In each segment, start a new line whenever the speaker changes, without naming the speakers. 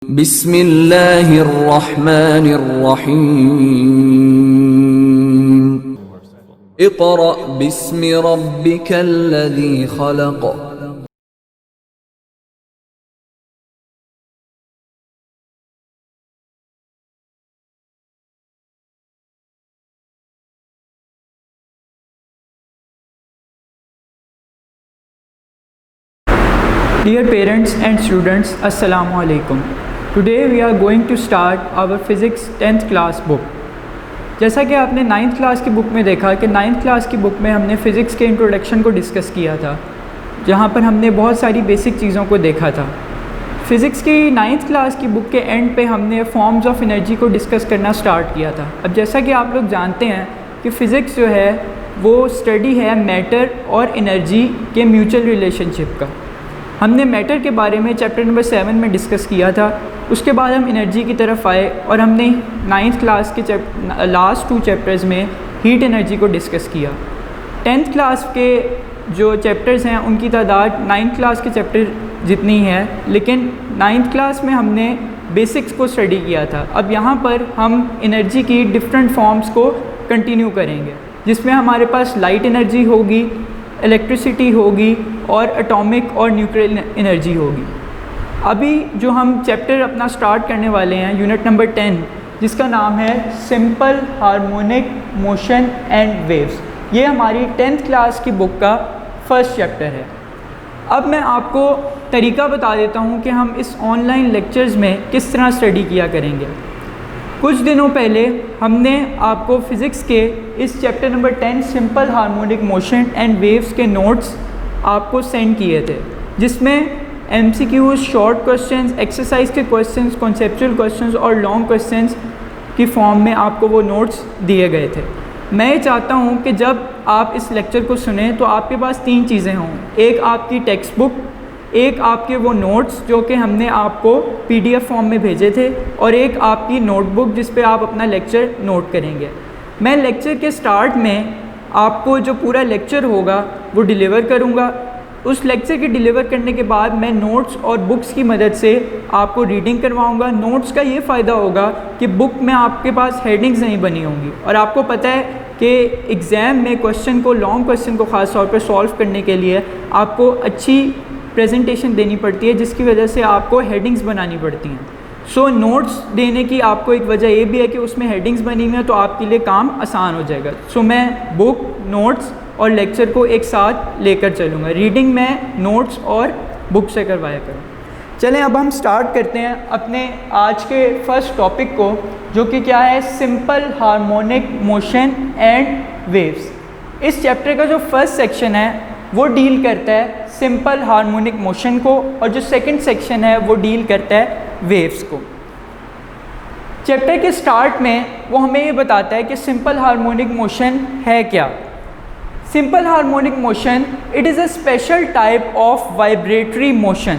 बिस्मिल्लाहिर्रहमानिर्रहीम। Iqra बिस्मि रब्बिकल्लज़ी खलक़।
Dear parents and students, Assalamu alaikum. Today we are going to start our physics 10th class book. जैसा कि आपने 9th class की book में देखा कि 9th क्लास की बुक में हमने फ़िज़िक्स के इंट्रोडक्शन को डिस्कस किया था, जहाँ पर हमने बहुत सारी बेसिक चीज़ों को देखा था। फ़िज़िक्स की 9th क्लास की बुक के एंड पे हमने फॉर्म्स ऑफ एनर्जी को डिस्कस करना स्टार्ट किया था। अब जैसा कि आप लोग जानते हैं कि फ़िज़िक्स जो है वो स्टडी है मैटर और एनर्जी के म्यूचुअल रिलेशनशिप का। हमने मैटर के बारे में चैप्टर नंबर 7 में डिस्कस किया था। उसके बाद हम एनर्जी की तरफ आए और हमने 9th क्लास के लास्ट 2 चैप्टर्स में हीट एनर्जी को डिस्कस किया। 10th क्लास के जो चैप्टर्स हैं उनकी तादाद 9th क्लास के चैप्टर जितनी है, लेकिन 9th क्लास में हमने बेसिक्स को स्टडी किया था। अब यहाँ पर हम एनर्जी की डिफरेंट फॉर्म्स को कंटिन्यू करेंगे, जिसमें हमारे पास लाइट एनर्जी होगी, इलेक्ट्रिसिटी होगी और एटॉमिक और न्यूक्लियर एनर्जी होगी। अभी जो हम चैप्टर अपना स्टार्ट करने वाले हैं, यूनिट नंबर 10, जिसका नाम है simple harmonic motion and waves, ये हमारी 10th क्लास की बुक का फर्स्ट चैप्टर है। अब मैं आपको तरीका बता देता हूँ कि हम इस ऑनलाइन लेक्चर्स में किस तरह स्टडी किया करेंगे। कुछ दिनों पहले हमने आपको फ़िज़िक्स के इस chapter number 10 simple harmonic motion and waves के नोट्स आपको सेंड किए थे, जिसमें MCQs, शॉर्ट क्वेश्चंस, एक्सरसाइज के क्वेश्चंस, कॉन्सेप्चुअल क्वेश्चंस और लॉन्ग क्वेश्चंस की फॉर्म में आपको वो नोट्स दिए गए थे। मैं ये चाहता हूँ कि जब आप इस लेक्चर को सुने तो आपके पास 3 चीज़ें हों। एक आपकी टेक्स्ट बुक, एक आपके वो नोट्स जो कि हमने आपको PDF फॉर्म में भेजे थे, और एक आपकी नोटबुक जिस पे आप अपना लेक्चर नोट करेंगे। मैं लेक्चर के स्टार्ट में आपको जो पूरा लेक्चर होगा वो डिलीवर करूँगा। उस लेक्चर के डिलीवर करने के बाद मैं नोट्स और बुक्स की मदद से आपको रीडिंग करवाऊँगा। नोट्स का ये फ़ायदा होगा कि बुक में आपके पास हेडिंग्स नहीं बनी होंगी, और आपको पता है कि एग्ज़ाम में क्वेश्चन को, लॉन्ग क्वेश्चन को ख़ास तौर पर सॉल्व करने के लिए आपको अच्छी प्रेजेंटेशन देनी पड़ती है, जिसकी वजह से आपको हेडिंग्स बनानी पड़ती हैं। सो नोट्स देने की आपको एक वजह ये भी है कि उसमें हेडिंग्स बनी हुई हैं, तो आपके लिए काम आसान हो जाएगा। सो मैं बुक, नोट्स और लेक्चर को एक साथ लेकर चलूँगा। रीडिंग मैं नोट्स और बुक से करवाया करूँ। चलें अब हम स्टार्ट करते हैं अपने आज के फर्स्ट टॉपिक को, जो कि क्या है, simple harmonic motion and waves. इस चैप्टर का जो फर्स्ट सेक्शन है वो डील करता है सिंपल हार्मोनिक मोशन को, और जो सेकंड सेक्शन है वो डील करता है वेव्स को। चैप्टर के स्टार्ट में वो हमें ये बताता है कि सिंपल हार्मोनिक मोशन है क्या। Simple harmonic motion, it is a special type of vibratory motion.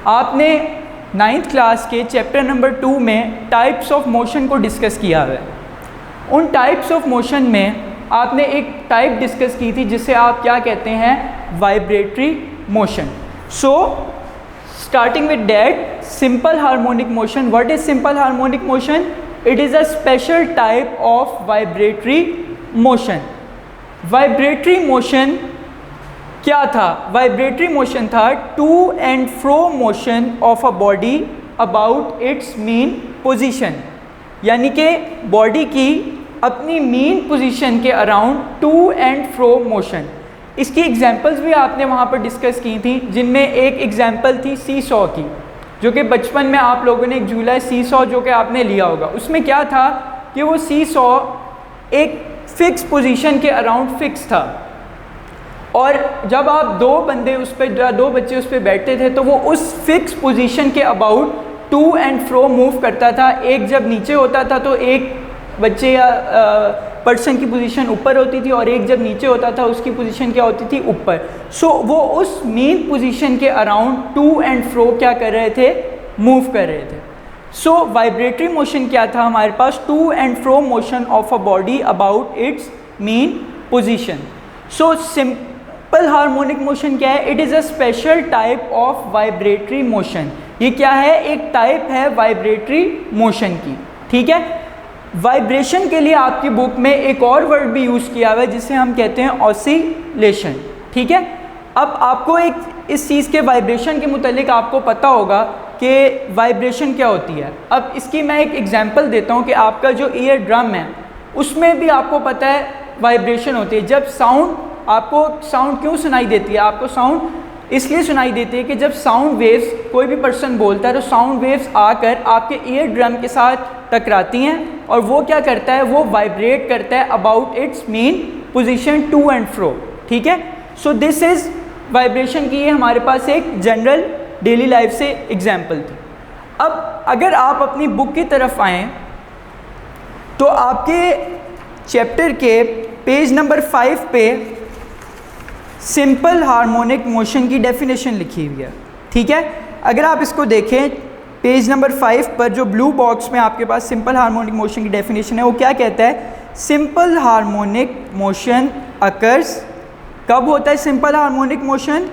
आपने 9th क्लास के चैप्टर नंबर 2 में टाइप्स ऑफ मोशन को डिस्कस किया है। उन टाइप्स ऑफ मोशन में आपने एक टाइप डिस्कस की थी जिसे आप क्या कहते हैं, vibratory motion. So starting with that, simple harmonic motion, what is simple harmonic motion? It is a special type of vibratory motion. Vibratory motion क्या था? वाइब्रेटरी मोशन था to and fro motion of a body about its mean position, यानी कि body की अपनी mean position के around to and fro motion. इसकी examples भी आपने वहाँ पर डिस्कस की थी, जिनमें एक एग्जांपल थी सी सॉ की, जो कि बचपन में आप लोगों ने एक झूला है सी सॉ जो कि आपने लिया होगा। उसमें क्या था कि वो सी सॉ एक फिक्स पोजीशन के अराउंड फिक्स था, और जब आप दो बच्चे उस पर बैठते थे तो वो उस फिक्स पोजीशन के about to and fro move करता था। एक जब नीचे होता था तो एक बच्चे या पर्सन की पोजीशन ऊपर होती थी, और एक जब नीचे होता था उसकी पोजीशन क्या होती थी, ऊपर। सो वो उस मेन पोजीशन के अराउंड टू एंड फ्रो क्या कर रहे थे, मूव कर रहे थे। सो वाइब्रेटरी मोशन क्या था हमारे पास, to and fro motion of a body about its main position. So simple harmonic motion क्या है? It is a special type of vibratory motion. ये क्या है, एक टाइप है वाइब्रेटरी मोशन की, ठीक है। वाइब्रेशन के लिए आपकी बुक में एक और वर्ड भी यूज़ किया हुआ है जिसे हम कहते हैं ऑसिलेशन, ठीक है। अब आपको एक इस चीज़ के वाइब्रेशन के मुतालिक आपको पता होगा कि वाइब्रेशन क्या होती है। अब इसकी मैं एक एग्जांपल देता हूँ कि आपका जो ईयर ड्रम है उसमें भी आपको पता है वाइब्रेशन होती है। जब साउंड, आपको साउंड क्यों सुनाई देती है, आपको साउंड इसलिए सुनाई देती है कि जब साउंड वेव्स, कोई भी पर्सन बोलता है तो साउंड वेव्स आकर आपके ईयर ड्रम के साथ टकराती हैं और वो क्या करता है, वो वाइब्रेट करता है about its main position to and fro, ठीक है। सो दिस इज़ वाइब्रेशन की, ये हमारे पास एक जनरल डेली लाइफ से एग्जाम्पल थी। अब अगर आप अपनी बुक की तरफ आएँ तो आपके चैप्टर के पेज नंबर 5 पे सिंपल हार्मोनिक मोशन की डेफिनेशन लिखी हुई है, ठीक है। अगर आप इसको देखें पेज नंबर 5 पर जो ब्लू बॉक्स में आपके पास सिंपल हार्मोनिक मोशन की डेफिनेशन है, वो क्या कहता है, सिंपल हार्मोनिक मोशन अकर्स, कब होता है simple harmonic motion,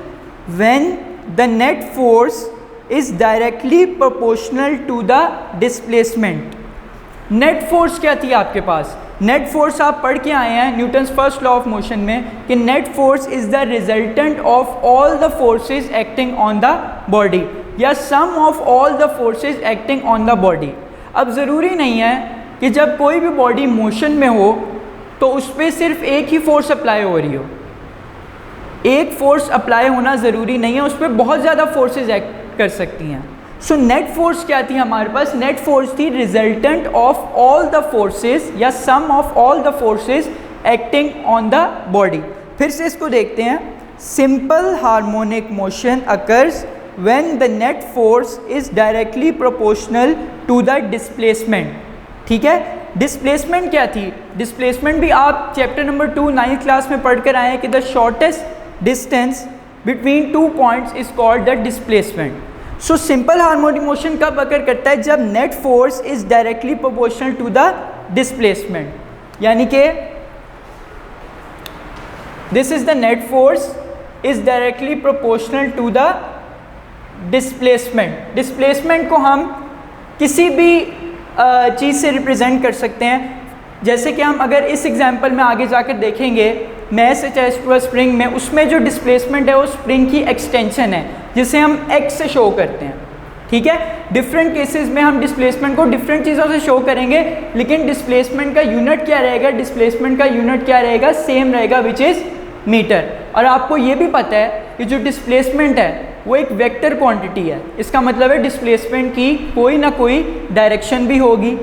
when the net force is directly proportional to the displacement. Net force क्या थी आपके पास, नेट फोर्स आप पढ़ के आए हैं Newton's first law of motion में कि net force is the resultant of all the forces acting on the body या sum of all the forces acting on the body. अब ज़रूरी नहीं है कि जब कोई भी बॉडी मोशन में हो तो उस पर सिर्फ एक ही फोर्स अप्लाई हो रही हो, एक फोर्स अप्लाई होना ज़रूरी नहीं है, उस पर बहुत ज़्यादा फोर्सेस एक्ट कर सकती हैं। सो नेट फोर्स क्या थी हमारे पास, नेट फोर्स थी resultant of all the forces या sum of all the forces acting on the body. फिर से इसको देखते हैं, simple harmonic motion occurs when the net force is directly proportional to the displacement, ठीक है। डिस्प्लेसमेंट क्या थी, डिस्प्लेसमेंट भी आप चैप्टर नंबर 2 9th क्लास में पढ़ कर आए हैं कि the shortest distance between 2 points is called the displacement. So simple harmonic motion कब अकर करता है, जब net force is directly proportional to the displacement, यानी कि this is the net force is directly proportional to the displacement. Displacement को हम किसी भी चीज़ से रिप्रेजेंट कर सकते हैं, जैसे कि हम अगर इस एग्जांपल में आगे जाकर देखेंगे mass attached to a spring में, उसमें जो डिस्प्लेसमेंट है वो स्प्रिंग की एक्सटेंशन है जिसे हम एक्स से शो करते हैं, ठीक है। डिफरेंट केसेस में हम डिस्प्लेसमेंट को डिफरेंट चीज़ों से शो करेंगे, लेकिन डिस्प्लेसमेंट का यूनिट क्या रहेगा, डिस्प्लेसमेंट का यूनिट क्या रहेगा, सेम रहेगा, विच इज़ मीटर। और आपको ये भी पता है कि जो डिस्प्लेसमेंट है वो एक वेक्टर क्वांटिटी है, इसका मतलब है डिस्प्लेसमेंट की कोई ना कोई डायरेक्शन भी होगी,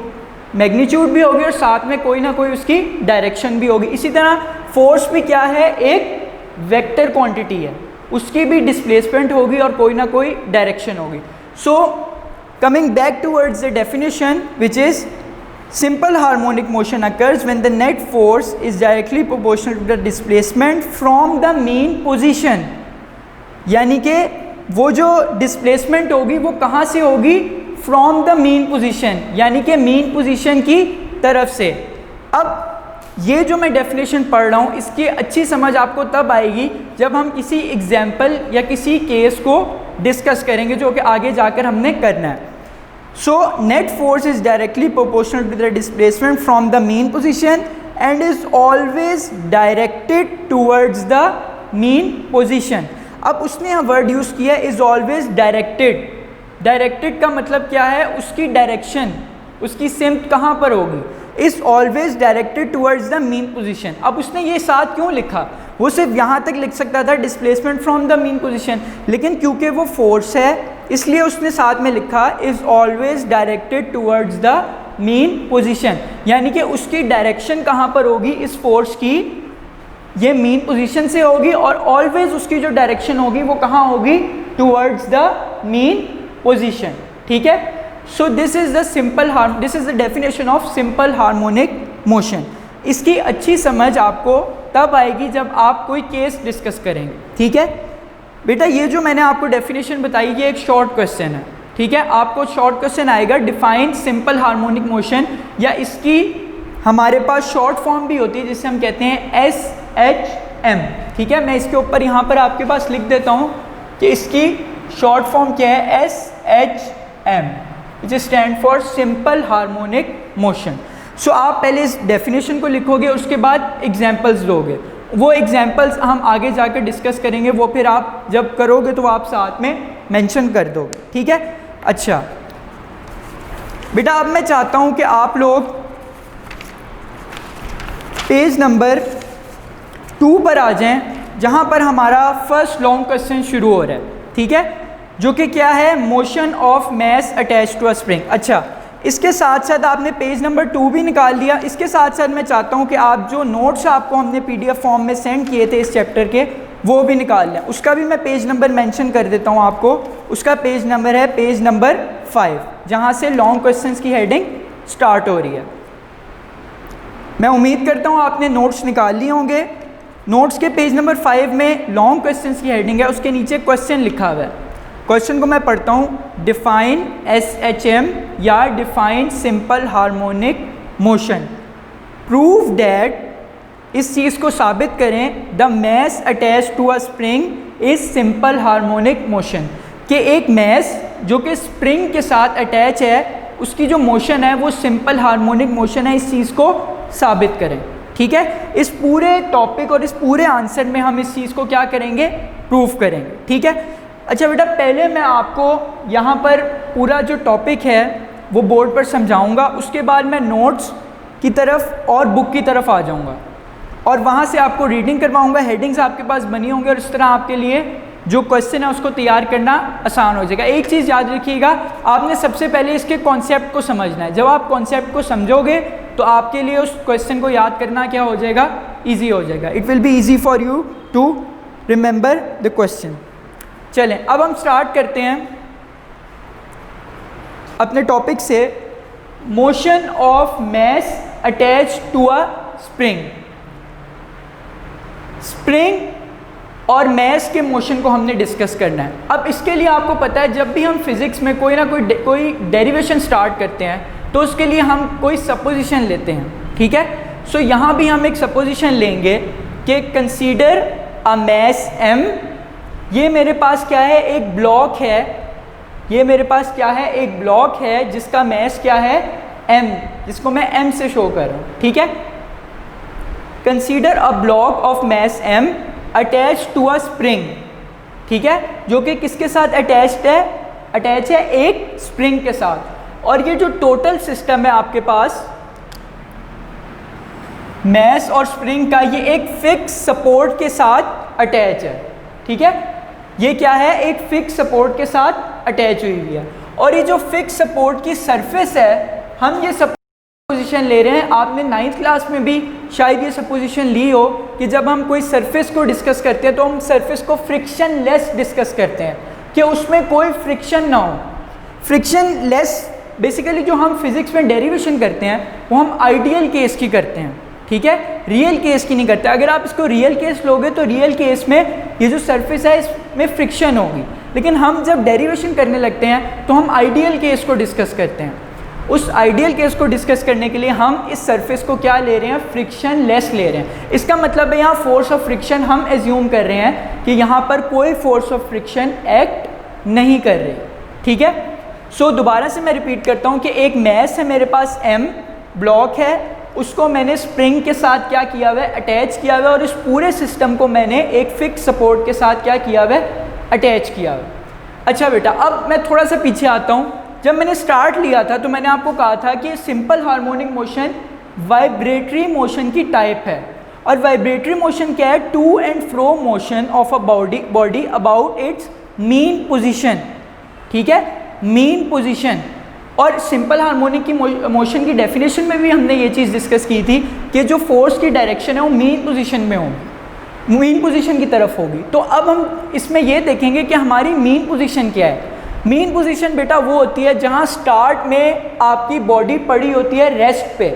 मैग्नीट्यूड भी होगी और साथ में कोई ना कोई उसकी डायरेक्शन भी होगी। इसी तरह फोर्स भी क्या है, एक वेक्टर क्वांटिटी है, उसकी भी डिस्प्लेसमेंट होगी और कोई ना कोई डायरेक्शन होगी। So coming back towards the definition which is simple harmonic motion occurs when the net force is directly proportional to the displacement from the mean position, यानी कि वो जो डिस्प्लेसमेंट होगी वो कहाँ से होगी, फ्रॉम द मीन पोजीशन, यानी कि मीन पोजीशन की तरफ से। अब ये जो मैं डेफिनेशन पढ़ रहा हूँ इसकी अच्छी समझ आपको तब आएगी जब हम किसी एग्जाम्पल या किसी केस को डिस्कस करेंगे जो कि आगे जाकर हमने करना है। So net force is directly proportional to the displacement from the mean position and is always directed towards the mean position. अब उसने यहाँ वर्ड यूज़ किया इज ऑलवेज डायरेक्टेड। डायरेक्टेड का मतलब क्या है, उसकी डायरेक्शन, उसकी सिम्त कहाँ पर होगी, is always directed towards the mean position. अब उसने ये साथ क्यों लिखा, वो सिर्फ यहाँ तक लिख सकता था displacement from the mean position, लेकिन क्योंकि वो फोर्स है इसलिए उसने साथ में लिखा is always directed towards the mean position, यानी कि उसकी डायरेक्शन कहाँ पर होगी, इस फोर्स की ये मीन पोजीशन से होगी और ऑलवेज उसकी जो डायरेक्शन होगी वो कहाँ होगी, टूवर्ड्स द मीन पोजीशन, ठीक है। So this is the definition of simple harmonic motion. इसकी अच्छी समझ आपको तब आएगी जब आप कोई केस डिस्कस करेंगे, ठीक है। बेटा ये जो मैंने आपको डेफिनेशन बताई ये एक शॉर्ट क्वेश्चन है, ठीक है। आपको शॉर्ट क्वेश्चन आएगा डिफाइन सिंपल हार्मोनिक मोशन, या इसकी हमारे पास शॉर्ट फॉर्म भी होती है जिसे हम कहते हैं SHM, ठीक है। मैं इसके ऊपर यहाँ पर आपके पास लिख देता हूँ कि इसकी शॉर्ट फॉर्म क्या है, SHM, which stand for simple harmonic motion. So आप पहले इस डेफिनेशन को लिखोगे, उसके बाद एग्जाम्पल्स दोगे। वो एग्जाम्पल्स हम आगे जाकर डिस्कस करेंगे, वो फिर आप जब करोगे तो आप साथ में मेंशन कर दोगे, ठीक है। अच्छा बेटा, अब मैं चाहता हूँ कि आप लोग पेज नंबर 2 पर आ जाएं, जहाँ पर हमारा फर्स्ट लॉन्ग क्वेश्चन शुरू हो रहा है, ठीक है, जो कि क्या है, motion of mass attach to a spring. अच्छा, इसके साथ साथ आपने पेज नंबर 2 भी निकाल लिया। इसके साथ साथ मैं चाहता हूँ कि आप जो नोट्स आपको हमने PDF फॉर्म में सेंड किए थे इस चैप्टर के, वो भी निकाल लें। उसका भी मैं पेज नंबर मेंशन कर देता हूँ आपको। उसका पेज नंबर है पेज नंबर 5, जहाँ से लॉन्ग क्वेश्चंस की हेडिंग स्टार्ट हो रही है। मैं उम्मीद करता हूँ आपने नोट्स निकाल लिए होंगे। नोट्स के पेज नंबर 5 में लॉन्ग क्वेश्चंस की हेडिंग है, उसके नीचे क्वेश्चन लिखा हुआ है। क्वेश्चन को मैं पढ़ता हूँ, डिफाइन SHM या define simple harmonic motion, prove that, इस चीज़ को साबित करें, the mass attach to a spring is simple harmonic motion, कि एक मैस जो कि स्प्रिंग के साथ अटैच है, उसकी जो मोशन है वो सिंपल हार्मोनिक मोशन है। इस चीज़ को साबित करें, ठीक है। इस पूरे टॉपिक और इस पूरे आंसर में हम इस चीज़ को क्या करेंगे, प्रूफ करेंगे, ठीक है। अच्छा बेटा, पहले मैं आपको यहाँ पर पूरा जो टॉपिक है वो बोर्ड पर समझाऊंगा, उसके बाद मैं नोट्स की तरफ और बुक की तरफ आ जाऊँगा और वहाँ से आपको रीडिंग करवाऊँगा। हेडिंग्स आपके पास बनी होंगी और इस तरह आपके लिए जो क्वेश्चन है उसको तैयार करना आसान हो जाएगा। एक चीज़ याद रखिएगा, आपने सबसे पहले इसके कॉन्सेप्ट को समझना है। जब आप कॉन्सेप्ट को समझोगे तो आपके लिए उस क्वेश्चन को याद करना क्या हो जाएगा, ईजी हो जाएगा। It will be easy for you to remember the question. चलें, अब हम स्टार्ट करते हैं अपने टॉपिक से, motion of mass attach to a spring. Spring और मास के मोशन को हमने डिस्कस करना है। अब इसके लिए आपको पता है, जब भी हम फिज़िक्स में कोई ना कोई डेरिवेशन स्टार्ट करते हैं तो उसके लिए हम कोई सपोजिशन लेते हैं, ठीक है। सो यहाँ भी हम एक सपोजिशन लेंगे कि कंसीडर अ मास m, ये मेरे पास क्या है, एक ब्लॉक है, ये मेरे पास क्या है, एक ब्लॉक है जिसका मास क्या है, m, जिसको मैं m से शो कर रहा हूँ, ठीक है। Consider a block of mass m attach to a spring, ठीक है, जो कि किसके साथ अटैच है, एक स्प्रिंग के साथ। और ये जो टोटल सिस्टम है आपके पास मास और स्प्रिंग का, ये एक फिक्स सपोर्ट के साथ अटैच है, ठीक है। ये क्या है, एक फिक्स सपोर्ट के साथ अटैच हुई है। और ये जो फिक्स सपोर्ट की सरफेस है, हम ये सपोजिशन ले रहे हैं। आपने 9th क्लास में भी शायद ये सपोजिशन ली हो कि जब हम कोई सरफेस को डिस्कस करते हैं तो हम सरफेस को फ्रिक्शन लेस डिस्कस करते हैं, कि उसमें कोई फ्रिक्शन ना हो। फ्रिक्शन लेस बेसिकली जो हम फिज़िक्स में डेरिवेशन करते हैं वो हम आइडियल केस की करते हैं, ठीक है, रियल केस की नहीं करते। अगर आप इसको रियल केस लोगे तो रियल केस में ये जो सरफेस है इसमें फ्रिक्शन होगी, लेकिन हम जब डेरिवेशन करने लगते हैं तो हम आइडियल केस को डिस्कस करते हैं। उस आइडियल केस को डिस्कस करने के लिए हम इस सरफेस को क्या ले रहे हैं, फ्रिक्शन लेस ले रहे हैं। इसका मतलब है यहाँ फोर्स ऑफ फ्रिक्शन हम एज्यूम कर रहे हैं कि यहाँ पर कोई फोर्स ऑफ फ्रिक्शन एक्ट नहीं कर रही, ठीक है। सो दोबारा से मैं रिपीट करता हूँ कि एक मास है मेरे पास m, ब्लॉक है, उसको मैंने स्प्रिंग के साथ क्या किया हुआ है, अटैच किया हुआ है, और इस पूरे सिस्टम को मैंने एक फिक्स सपोर्ट के साथ क्या किया हुआ है, अटैच किया हुआ है। अच्छा बेटा, अब मैं थोड़ा सा पीछे आता हूँ। जब मैंने स्टार्ट लिया था तो मैंने आपको कहा था कि simple harmonic motion vibratory motion की टाइप है। और वाइब्रेटरी मोशन क्या है, to and fro motion of a body about its mean position, ठीक है, मीन पोजिशन। और सिंपल हार्मोनिक की मोशन की डेफिनेशन में भी हमने ये चीज़ डिस्कस की थी कि जो फोर्स की डायरेक्शन है वो मीन पोजीशन में होगी, मीन पोजीशन की तरफ होगी। तो अब हम इसमें ये देखेंगे कि हमारी मीन पोजीशन क्या है। मीन पोजीशन बेटा वो होती है जहाँ स्टार्ट में आपकी बॉडी पड़ी होती है रेस्ट पे,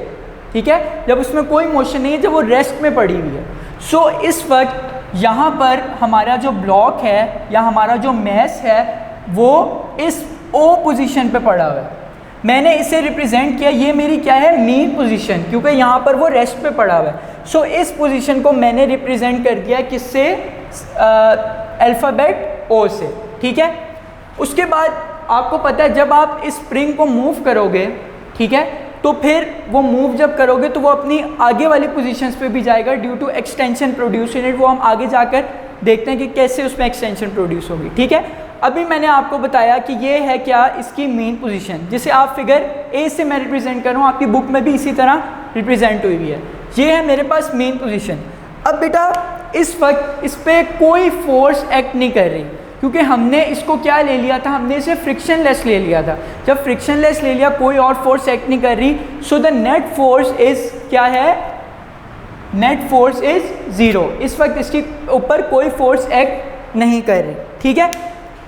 ठीक है, जब उसमें कोई मोशन नहीं है, जब वो रेस्ट में पड़ी हुई है। सो इस वक्त यहाँ पर हमारा जो ब्लॉक है या हमारा जो मास है वो इस ओ पोजीशन पे पड़ा हुआ है। मैंने इसे रिप्रेजेंट किया, ये मेरी क्या है, मीन पोजीशन, क्योंकि यहाँ पर वो रेस्ट पे पड़ा हुआ है। सो इस पोजीशन को मैंने रिप्रेजेंट कर दिया किससे, अल्फ़ाबेट ओ से, ठीक है। उसके बाद आपको पता है जब आप इस स्प्रिंग को मूव करोगे, ठीक है, तो फिर वो मूव जब करोगे तो वो अपनी आगे वाली पोजीशंस पे भी जाएगा due to extension produce in it. वो हम आगे जाकर देखते हैं कि कैसे उसमें एक्सटेंशन प्रोड्यूस होगी, ठीक है। अभी मैंने आपको बताया कि ये है क्या, इसकी मेन पोजीशन, जिसे आप फिगर ए से मैं रिप्रेजेंट कर रहा हूँ, आपकी बुक में भी इसी तरह रिप्रेजेंट हुई हुई है। ये है मेरे पास मेन पोजीशन। अब बेटा इस वक्त इस पर कोई फोर्स एक्ट नहीं कर रही, क्योंकि हमने इसको क्या ले लिया था, हमने इसे फ्रिक्शनलेस ले लिया था। जब फ्रिक्शनलेस ले लिया, कोई और फोर्स एक्ट नहीं कर रही, so the net force is क्या है, नेट फोर्स इज 0। इस वक्त इसके ऊपर कोई फोर्स एक्ट नहीं कर रही, ठीक है।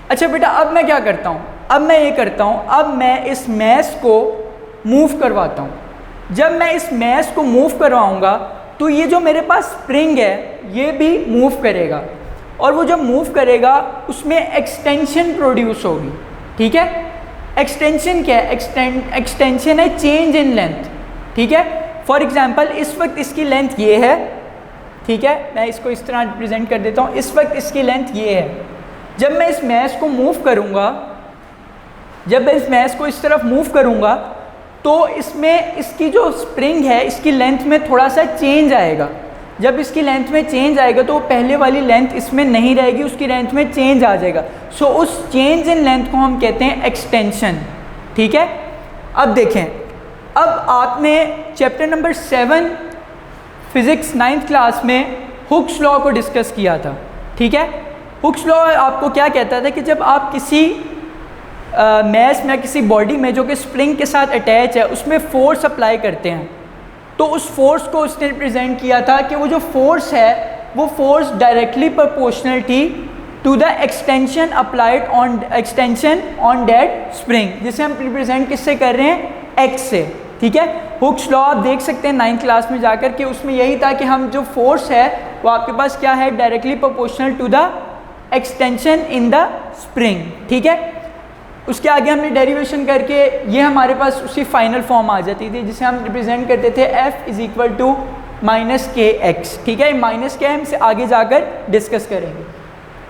अच्छा बेटा अब मैं क्या करता हूँ, अब मैं ये करता हूँ, अब मैं इस मैस को मूव करवाता हूँ। जब मैं इस मैस को मूव करवाऊँगा तो ये जो मेरे पास स्प्रिंग है ये भी मूव करेगा, और वो जब मूव करेगा उसमें एक्सटेंशन प्रोड्यूस होगी, ठीक है। एक्सटेंशन क्या है, एक्सटेंशन है चेंज इन लेंथ, ठीक है। फॉर एग्जांपल इस वक्त इसकी लेंथ ये है, ठीक है, मैं इसको इस तरह रिप्रेजेंट कर देता हूँ। इस वक्त इसकी लेंथ ये है। जब मैं इस मैस को मूव करूँगा, जब मैं इस मैस को इस तरफ मूव करूँगा तो इसमें इसकी जो स्प्रिंग है इसकी लेंथ में थोड़ा सा चेंज आएगा। जब इसकी लेंथ में चेंज आएगा तो पहले वाली लेंथ इसमें नहीं रहेगी, उसकी लेंथ में चेंज आ जाएगा। सो उस चेंज इन लेंथ को हम कहते हैं एक्सटेंशन, ठीक है। अब देखें, अब आपने chapter number 7 physics 9th class में हुक्स लॉ को डिस्कस किया था, ठीक है। हुक्स लॉ आपको क्या कहता था कि जब आप किसी मैस में किसी बॉडी में जो कि स्प्रिंग के साथ अटैच है उसमें फोर्स अप्लाई करते हैं, तो उस फोर्स को उसने रिप्रेजेंट किया था कि वो जो फोर्स है वो फोर्स डायरेक्टली प्रोपोर्शनल थी to the extension applied on extension on that spring, जिसे हम रिप्रेजेंट किससे कर रहे हैं, एक्स से, ठीक है। हुक्स लॉ आप देख सकते हैं 9th क्लास में जाकर कि उसमें यही था कि हम जो फोर्स है वो आपके पास क्या है, directly proportional to the extension in the spring, ठीक है। उसके आगे हमने डेरिवेशन करके ये हमारे पास उसी फाइनल फॉर्म आ जाती थी जिसे हम रिप्रेजेंट करते थे F is equal to -kx, ठीक है। माइनस के हम से आगे जाकर डिस्कस करेंगे।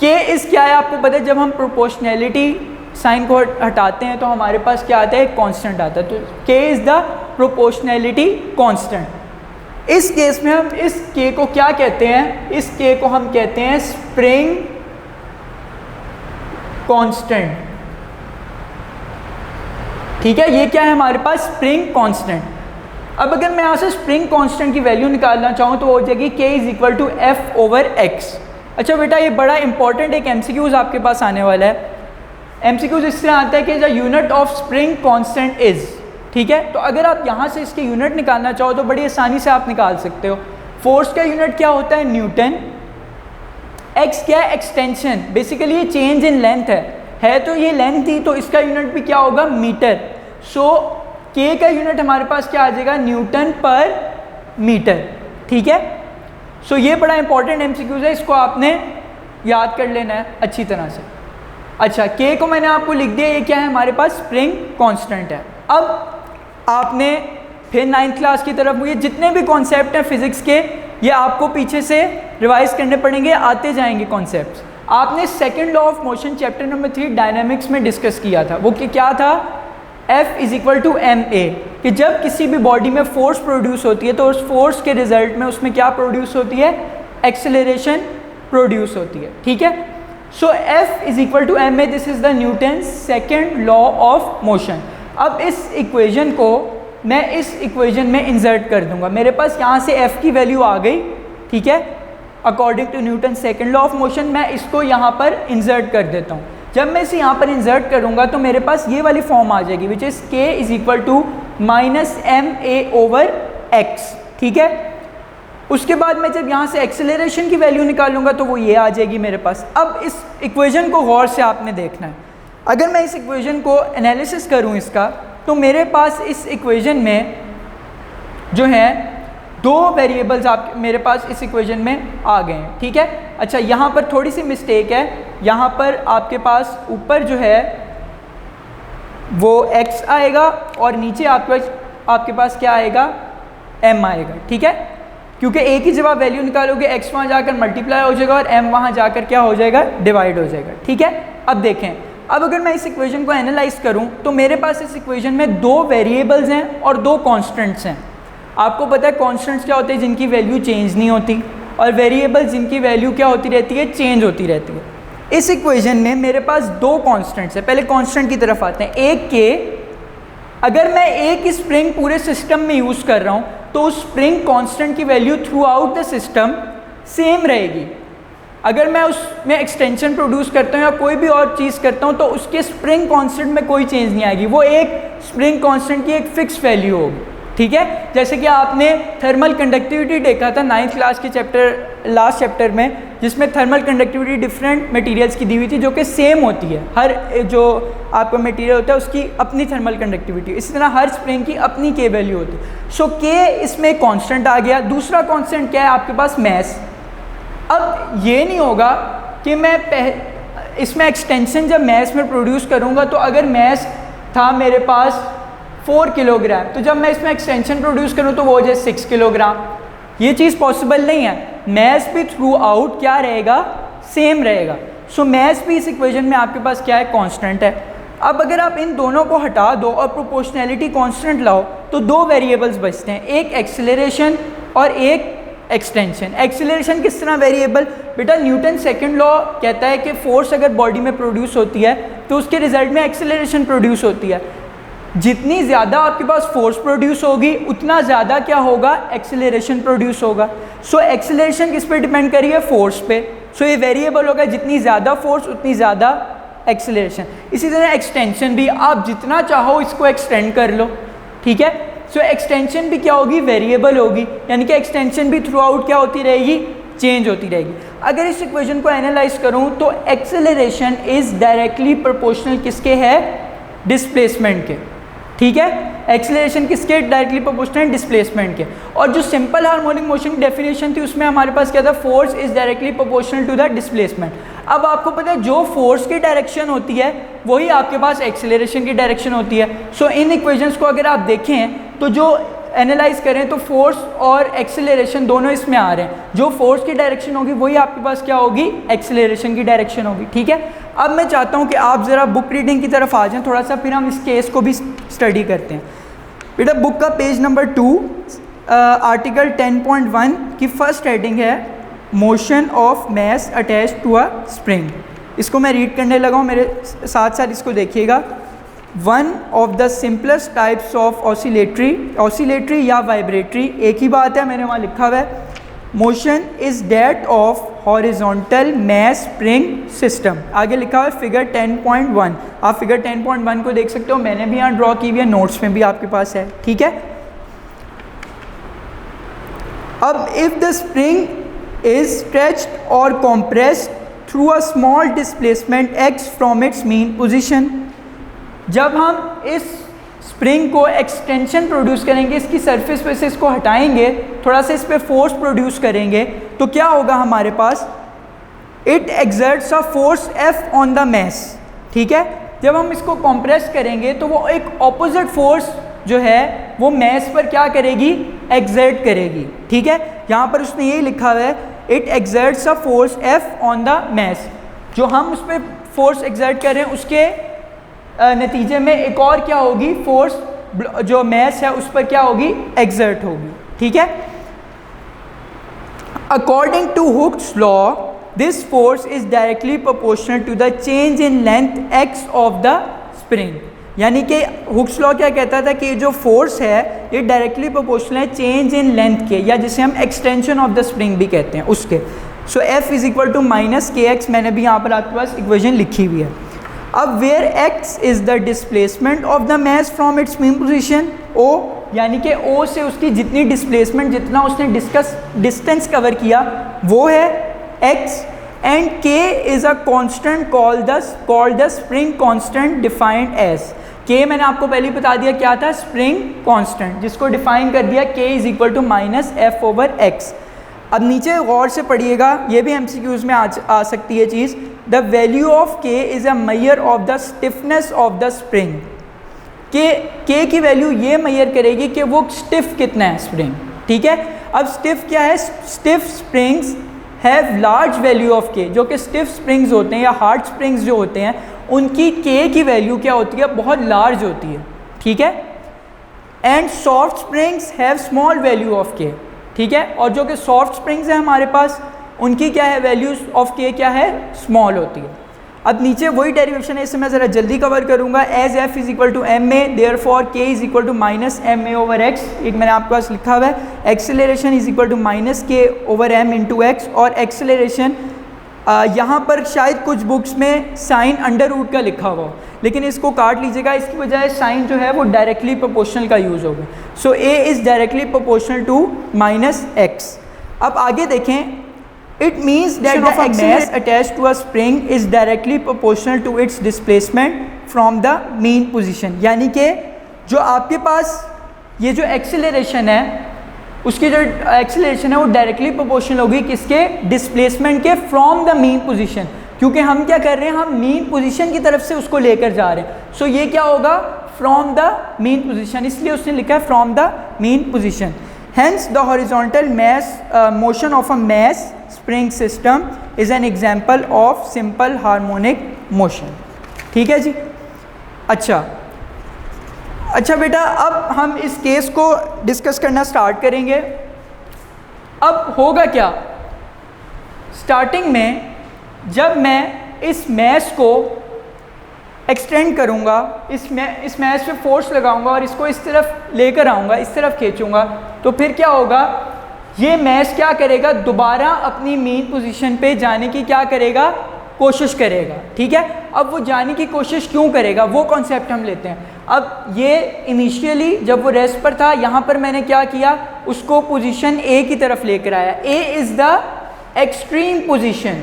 k इस क्या है आपको पता है, जब हम प्रोपोर्शनैलिटी साइन को हटाते हैं तो हमारे पास क्या आता है, कांस्टेंट आता है। तो k is the proportionality constant. इस केस में हम इस k को क्या कहते हैं, इस k को हम कहते हैं स्प्रिंग कांस्टेंट, ठीक है। ये क्या है हमारे पास, स्प्रिंग कांस्टेंट। अब अगर मैं यहाँ से स्प्रिंग कांस्टेंट की वैल्यू निकालना चाहूँ तो हो जाएगी k is equal to F over X. अच्छा बेटा ये बड़ा इंपॉर्टेंट एक एमसीक्यूज आपके पास आने वाला है। एमसीक्यूज इस तरह आता है कि the unit of spring constant is, ठीक है। तो अगर आप यहाँ से इसके यूनिट निकालना चाहो तो बड़ी आसानी से आप निकाल सकते हो। फोर्स का यूनिट क्या होता है, न्यूटन। एक्स क्या है, एक्सटेंशन, बेसिकली ये चेंज इन लेंथ है तो ये लेंथ थी तो इसका यूनिट भी क्या होगा, मीटर। सो के का यूनिट हमारे पास क्या आ जाएगा, न्यूटन पर मीटर, ठीक है। सो ये बड़ा इंपॉर्टेंट एमसीक्यूज है, इसको आपने याद कर लेना है अच्छी तरह से। अच्छा के को मैंने आपको लिख दिया, ये क्या है हमारे पास, स्प्रिंग कांस्टेंट है। अब आपने फिर 9th क्लास की तरफ ये जितने भी कॉन्सेप्ट हैं फिजिक्स के ये आपको पीछे से रिवाइज करने पड़ेंगे, आते जाएंगे कॉन्सेप्ट्स। आपने second law of motion chapter number 3 dynamics में डिस्कस किया था, वो क्या था, F is equal to M A, कि जब किसी भी बॉडी में फोर्स प्रोड्यूस होती है तो उस फोर्स के रिजल्ट में उसमें क्या प्रोड्यूस होती है, एक्सेलरेशन प्रोड्यूस होती है, ठीक है। So F is equal to M A, this is the Newton second law of motion. अब इस इक्वेशन को मैं इस इक्वेशन में इंसर्ट कर दूंगा, मेरे पास यहाँ से F की वैल्यू आ गई, ठीक है, according to Newton second law of motion. मैं इसको यहाँ पर इंसर्ट कर देता हूँ। जब मैं इसे यहाँ पर इंसर्ट करूँगा तो मेरे पास ये वाली फॉर्म आ जाएगी which is k is equal to -ma over x, ठीक है। उसके बाद मैं जब यहाँ से एक्सेलरेशन की वैल्यू निकालूंगा तो वो ये आ जाएगी मेरे पास। अब इस इक्वेशन को गौर से आपने देखना है। अगर मैं इस इक्वेशन को एनालिसिस करूँ इसका, तो मेरे पास इस इक्वेशन में जो है दो वेरिएबल्स आप मेरे पास इस इक्वेशन में आ गए हैं, ठीक है। अच्छा यहाँ पर थोड़ी सी मिस्टेक है, यहाँ पर आपके पास ऊपर जो है वो x आएगा और नीचे आपके पास क्या आएगा, m आएगा, ठीक है। क्योंकि a की जब आप वैल्यू निकालोगे x वहाँ जाकर मल्टीप्लाई हो जाएगा और m वहाँ जाकर क्या हो जाएगा, डिवाइड हो जाएगा, ठीक है। अब देखें अब अगर मैं इस इक्वेशन को एनालाइज करूं तो मेरे पास इस इक्वेशन में दो वेरिएबल्स हैं और दो कांस्टेंट्स हैं। आपको पता है कांस्टेंट्स क्या होते हैं, जिनकी वैल्यू चेंज नहीं होती, और वेरिएबल्स जिनकी वैल्यू क्या होती रहती है, चेंज होती रहती है। इस इक्वेशन में मेरे पास दो कांस्टेंट्स हैं। पहले कांस्टेंट की तरफ आते हैं। एक के, अगर मैं एक स्प्रिंग पूरे सिस्टम में यूज़ कर रहा हूँ तो उस स्प्रिंग कांस्टेंट की value through out the system same रहेगी। अगर मैं उसमें एक्सटेंशन प्रोड्यूस करता हूँ या कोई भी और चीज़ करता हूँ तो उसके स्प्रिंग कांस्टेंट में कोई चेंज नहीं आएगी, वो एक स्प्रिंग कांस्टेंट की एक फिक्स वैल्यू होगी। ठीक है, जैसे कि आपने थर्मल कंडक्टिविटी देखा था 9th क्लास के लास्ट चैप्टर में, जिसमें थर्मल कंडक्टिविटी डिफरेंट मटेरियल्स की दी हुई थी जो कि सेम होती है। हर जो आपका मटेरियल होता है उसकी अपनी थर्मल कंडक्टिविटी, इसी तरह हर स्प्रिंग की अपनी के वैल्यू होती है। सो के इसमें कांस्टेंट आ गया। दूसरा कांस्टेंट क्या है आपके पास, मैस। अब ये नहीं होगा कि मैं इसमें एक्सटेंशन जब मैस में प्रोड्यूस करूँगा तो अगर मैस था मेरे पास 4 किलोग्राम, तो जब मैं इसमें एक्सटेंशन प्रोड्यूस करूँ तो वो हो जाए 6 किलोग्राम। ये चीज़ पॉसिबल नहीं है। मैस भी थ्रू आउट क्या रहेगा, सेम रहेगा। सो मैस भी इस इक्वेशन में आपके पास क्या है, कांस्टेंट है। अब अगर आप इन दोनों को हटा दो और प्रोपोर्शनैलिटी कांस्टेंट लाओ तो दो वेरिएबल्स बचते हैं, एक एक्सेलरेशन और एक एक्सटेंशन। एक्सेलरेशन किस तरह वेरिएबल, बेटा न्यूटन सेकंड लॉ कहता है कि फोर्स अगर बॉडी में प्रोड्यूस होती है तो उसके रिजल्ट में एक्सेलरेशन प्रोड्यूस होती है। जितनी ज़्यादा आपके पास फोर्स प्रोड्यूस होगी उतना ज़्यादा क्या होगा, एक्सेलरेशन प्रोड्यूस होगा। सो एक्सेलरेशन किस पे डिपेंड करी है, फोर्स पे। सो ये वेरिएबल होगा, जितनी ज़्यादा फोर्स उतनी ज़्यादा एक्सेलरेशन। इसी तरह एक्सटेंशन भी, आप जितना चाहो इसको एक्सटेंड कर लो। ठीक है, सो एक्सटेंशन भी क्या होगी, वेरिएबल होगी, यानी कि एक्सटेंशन भी थ्रू आउट क्या होती रहेगी, चेंज होती रहेगी। अगर इस इक्वेशन को एनालाइज करूँ तो एक्सेलरेशन इज़ डायरेक्टली प्रोपोर्शनल किसके है, डिस्प्लेसमेंट के। ठीक है, एक्सेलरेशन किसके डायरेक्टली प्रोपोर्शनल, डिस्प्लेसमेंट के। और जो सिंपल हार्मोनिक मोशन की डेफिनेशन थी उसमें हमारे पास क्या था, force is directly proportional to the displacement. अब आपको पता है जो फोर्स की डायरेक्शन होती है वही आपके पास एक्सेलरेशन की डायरेक्शन होती है। सो इन इक्वेशंस को अगर आप देखें तो जो एनालाइज करें तो फोर्स और एक्सेलरेशन दोनों इसमें आ रहे हैं। जो फोर्स की डायरेक्शन होगी वही आपके पास क्या होगी, एक्सेलरेशन की डायरेक्शन होगी। ठीक है, अब मैं चाहता हूं कि आप ज़रा बुक रीडिंग की तरफ आ जाएं थोड़ा सा, फिर हम इस केस को भी स्टडी करते हैं। बेटा बुक का पेज नंबर 2 आर्टिकल 10.1 की फर्स्ट हेडिंग है motion of mass attach to a spring. इसको मैं रीड करने लगा हूँ, मेरे साथ साथ इसको देखिएगा। One of the simplest types of oscillatory या वाइब्रेटरी, एक ही बात है, मैंने वहाँ लिखा हुआ है। Motion is that of horizontal mass spring system, आगे लिखा हुआ है फिगर 10.1। आप फिगर 10.1 को देख सकते हो, मैंने भी यहाँ ड्रॉ की हुई है, नोट्स में भी आपके पास है। ठीक है, अब if the spring is stretched और compressed through a small displacement x from its mean position, जब हम इस स्प्रिंग को एक्सटेंशन प्रोड्यूस करेंगे, इसकी सरफेस पे से इसको हटाएंगे, थोड़ा सा इस पर फोर्स प्रोड्यूस करेंगे, तो क्या होगा हमारे पास, it exerts a force F on the mass. ठीक है, जब हम इसको कंप्रेस करेंगे तो वो एक ऑपोजिट फोर्स जो है वो मैस पर क्या करेगी, एक्सर्ट करेगी। ठीक है, यहाँ पर उसने ये लिखा हुआ है, it exerts a force F on the mass. जो हम उस पर फोर्स एक्सर्ट कर रहे हैं उसके नतीजे में एक और क्या होगी, फोर्स जो मैस है उस पर क्या होगी, एक्सर्ट होगी। ठीक है, according to Hooke's law this force is directly proportional to the change in length X of the spring. यानी कि हुक्स लॉ क्या कहता था कि जो फोर्स है ये डायरेक्टली प्रोपोर्शनल है चेंज इन लेंथ के, या जिसे हम एक्सटेंशन ऑफ द स्प्रिंग भी कहते हैं, उसके। So F is equal to minus k x, मैंने भी यहाँ पर आपके पास इक्वेशन लिखी हुई है। अब where x is the displacement of the mass from its mean position, O यानी कि ओ से उसकी जितनी डिस्प्लेसमेंट, जितना उसने डिस्टेंस कवर किया वो है X, and K is a constant called the spring constant defined as K. मैंने आपको पहले ही बता दिया क्या था, स्प्रिंग कांस्टेंट, जिसको डिफाइन कर दिया K is equal to minus F over X. अब नीचे गौर से पढ़िएगा, ये भी एमसीक्यूज में आ सकती है चीज़। द वैल्यू ऑफ के is a measure of the stiffness of the spring. के की वैल्यू ये मेजर करेगी कि वो स्टिफ कितना है स्प्रिंग। ठीक है, अब स्टिफ क्या है, stiff springs have large value of के। जो कि स्टिफ स्प्रिंग्स होते हैं या हार्ड स्प्रिंग्स जो होते हैं उनकी के की वैल्यू क्या होती है, बहुत लार्ज होती है, ठीक है। And soft springs have small value of के, ठीक है। और जो कि सॉफ्ट स्प्रिंग्स हैं हमारे पास, उनकी क्या है, वैल्यूज ऑफ के क्या है, स्मॉल होती है। अब नीचे वही डेरिवेशन है, इसे मैं ज़रा जल्दी कवर करूंगा। As F is equal to M a, therefore k is equal to minus m a over x, एक मैंने आपके पास लिखा हुआ है। Acceleration is equal to minus k over m into x, और एक्सेलरेशन यहाँ पर शायद कुछ बुक्स में साइन अंडर रूट का लिखा हुआ हो, लेकिन इसको काट लीजिएगा, इसकी बजाय साइन जो है वो डायरेक्टली प्रोपोर्शनल का यूज़ होगा। So a is directly proportional to minus x. अब आगे देखें, it means that the mass attached to a spring is directly proportional to its displacement from the mean position। यानी कि जो आपके पास ये जो एक्सेलरेशन है, उसकी जो एक्सेलरेशन है वो डायरेक्टली प्रोपोर्शनल होगी किसके, डिस्प्लेसमेंट के, फ्रॉम द मीन पोजीशन, क्योंकि हम क्या कर रहे हैं, हम मीन पोजीशन की तरफ से उसको लेकर जा रहे हैं। सो ये क्या होगा, फ्रॉम द मीन पोजीशन, इसलिए उसने लिखा है from the mean position. Hence the horizontal mass motion of a mass spring system is an example of simple harmonic motion। ठीक है जी। अच्छा बेटा, अब हम इस केस को डिस्कस करना स्टार्ट करेंगे। अब होगा क्या, स्टार्टिंग में जब मैं इस मैस को एक्सटेंड करूँगा, इस मैस पे फोर्स लगाऊंगा और इसको इस तरफ लेकर आऊँगा, इस तरफ खींचूंगा, तो फिर क्या होगा, ये मैस क्या करेगा, दोबारा अपनी मीन पोजीशन पे जाने की क्या करेगा, कोशिश करेगा, ठीक है। अब वो जाने की कोशिश क्यों करेगा, वो कॉन्सेप्ट हम लेते हैं। अब ये इनिशियली जब वो रेस्ट पर था, यहाँ पर मैंने क्या किया, उसको पोजीशन ए की तरफ लेकर आया। A is the extreme position,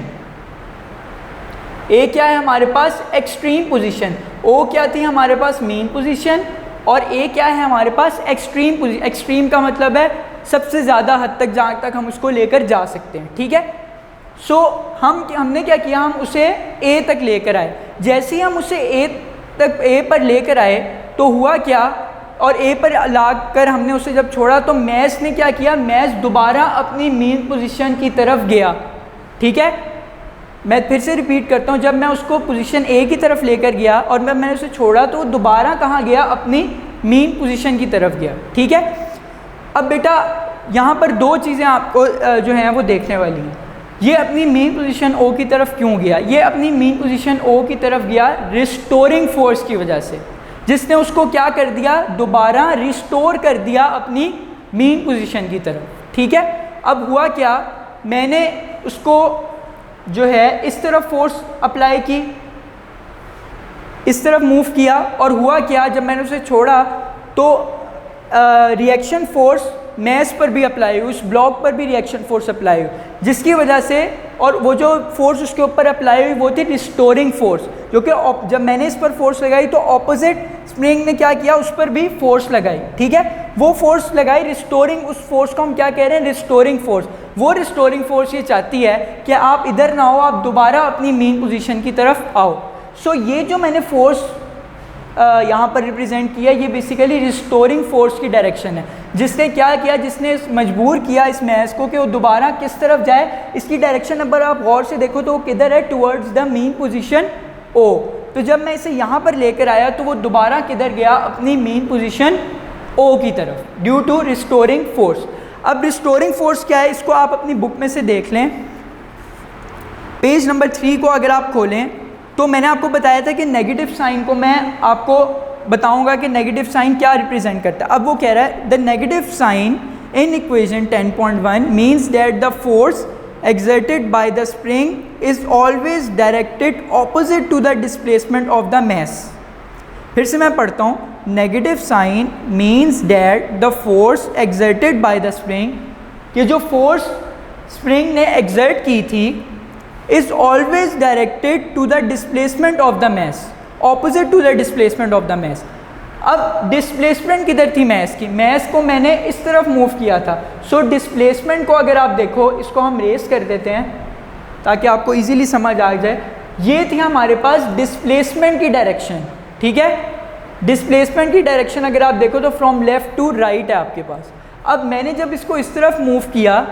a क्या है हमारे पास, एक्सट्रीम पोजीशन। ओ क्या थी हमारे पास, मीन पोजीशन, और ए क्या है हमारे पास, एक्सट्रीम पोजीशन। एक्सट्रीम का मतलब है सबसे ज़्यादा हद तक, जहाँ तक हम उसको लेकर जा सकते हैं, ठीक है। सो हमने क्या किया, हम उसे ए तक लेकर आए। जैसे ही हम उसे ए पर लेकर आए तो हुआ क्या, और ए पर लाकर हमने उसे जब छोड़ा तो मैस ने क्या किया, मैस दोबारा अपनी मीन पोजीशन की तरफ गया, ठीक है। मैं फिर से रिपीट करता हूँ, जब मैं उसको पोजीशन ए की तरफ लेकर गया और मैंने उसे छोड़ा तो दोबारा कहाँ गया, अपनी मीन पोजीशन की तरफ गया, ठीक है। अब बेटा यहाँ पर दो चीज़ें आपको जो हैं वो देखने वाली हैं। ये अपनी मीन पोजीशन ओ की तरफ क्यों गया, ये अपनी मीन पोजीशन ओ की तरफ गया रिस्टोरिंग फोर्स की वजह से, जिसने उसको क्या कर दिया, दोबारा रिस्टोर कर दिया अपनी मीन पोजीशन की तरफ, ठीक है। अब हुआ क्या, मैंने उसको जो है इस तरफ फोर्स अप्लाई की, इस तरफ मूव किया, और हुआ क्या, जब मैंने उसे छोड़ा तो रिएक्शन फोर्स मैस पर भी अप्लाई हुई, उस ब्लॉक पर भी रिएक्शन फोर्स अप्लाई हुई, जिसकी वजह से, और वो जो फोर्स उसके ऊपर अप्लाई हुई वो थी रिस्टोरिंग फोर्स, जो कि जब मैंने इस पर फोर्स लगाई तो ऑपोजिट स्प्रिंग ने क्या किया, उस पर भी फोर्स लगाई, ठीक है। वो फोर्स लगाई रिस्टोरिंग, उस फोर्स को हम क्या कह रहे हैं, रिस्टोरिंग फोर्स। वो रिस्टोरिंग फोर्स ये चाहती है कि आप इधर ना हो, आप दोबारा अपनी मीन पोजीशन की तरफ आओ। सो ये जो मैंने फोर्स यहाँ पर रिप्रेजेंट किया, ये बेसिकली रिस्टोरिंग फोर्स की डायरेक्शन है, जिसने क्या किया, जिसने मजबूर किया इस मैस को कि वो दोबारा किस तरफ जाए। इसकी डायरेक्शन अगर आप गौर से देखो तो वो किधर है, टुवर्ड्स द मीन पोजीशन ओ। तो जब मैं इसे यहाँ पर लेकर आया तो वो दोबारा किधर गया, अपनी मीन पोजीशन ओ की तरफ, ड्यू टू रिस्टोरिंग फोर्स। अब रिस्टोरिंग फोर्स क्या है, इसको आप अपनी बुक में से देख लें। पेज नंबर 3 को अगर आप खोलें तो मैंने आपको बताया था कि नेगेटिव साइन को मैं आपको बताऊंगा कि नेगेटिव साइन क्या रिप्रेजेंट करता है। अब वो कह रहा है, the negative sign in equation 10.1 means that the force exerted by the spring is always directed opposite to the displacement of the mass। फिर से मैं पढ़ता हूँ, negative sign means that the force exerted by the spring, कि जो force spring ने exert की थी is always directed to the displacement of the mass, opposite to the displacement of the mass। अब डिस्प्लेसमेंट किधर थी मैस की, mess को मैंने इस तरफ मूव किया था। सो डिस्प्लेसमेंट को अगर आप देखो, इसको हम रेस कर देते हैं ताकि आपको इजीली समझ आ जाए। ये थी हमारे पास डिस्प्लेसमेंट की डायरेक्शन, ठीक है। डिस्प्लेसमेंट की डायरेक्शन अगर आप देखो तो फ्रॉम लेफ़्ट टू राइट है आपके पास। अब मैंने जब इसको इस तरफ मूव किया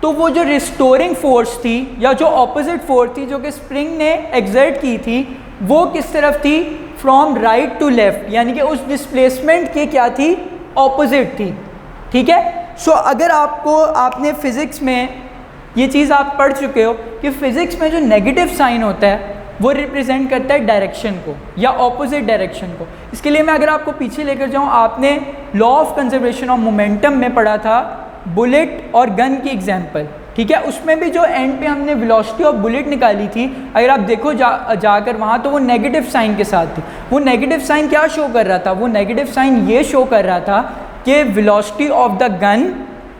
तो वो जो रिस्टोरिंग फोर्स थी या जो ऑपोजिट फोर्स थी जो कि स्प्रिंग ने एक्सर्ट की थी, वो किस तरफ थी, फ्रॉम राइट टू लेफ्ट, यानी कि उस डिस्प्लेसमेंट की क्या थी, ऑपोजिट थी। ठीक है। सो अगर आपने फिज़िक्स में ये चीज़ आप पढ़ चुके हो कि फिज़िक्स में जो नेगेटिव साइन होता है वो रिप्रेजेंट करता है डायरेक्शन को या ऑपोजिट डायरेक्शन को। इसके लिए मैं अगर आपको पीछे लेकर जाऊँ, आपने law of conservation of momentum में पढ़ा था बुलेट और गन की एग्जांपल। ठीक है। उसमें भी जो एंड पे हमने वेलोसिटी ऑफ बुलेट निकाली थी, अगर आप देखो जाकर वहाँ, तो वो नेगेटिव साइन के साथ थी। वो नेगेटिव साइन क्या शो कर रहा था, वो नेगेटिव साइन ये शो कर रहा था कि वेलोसिटी ऑफ द गन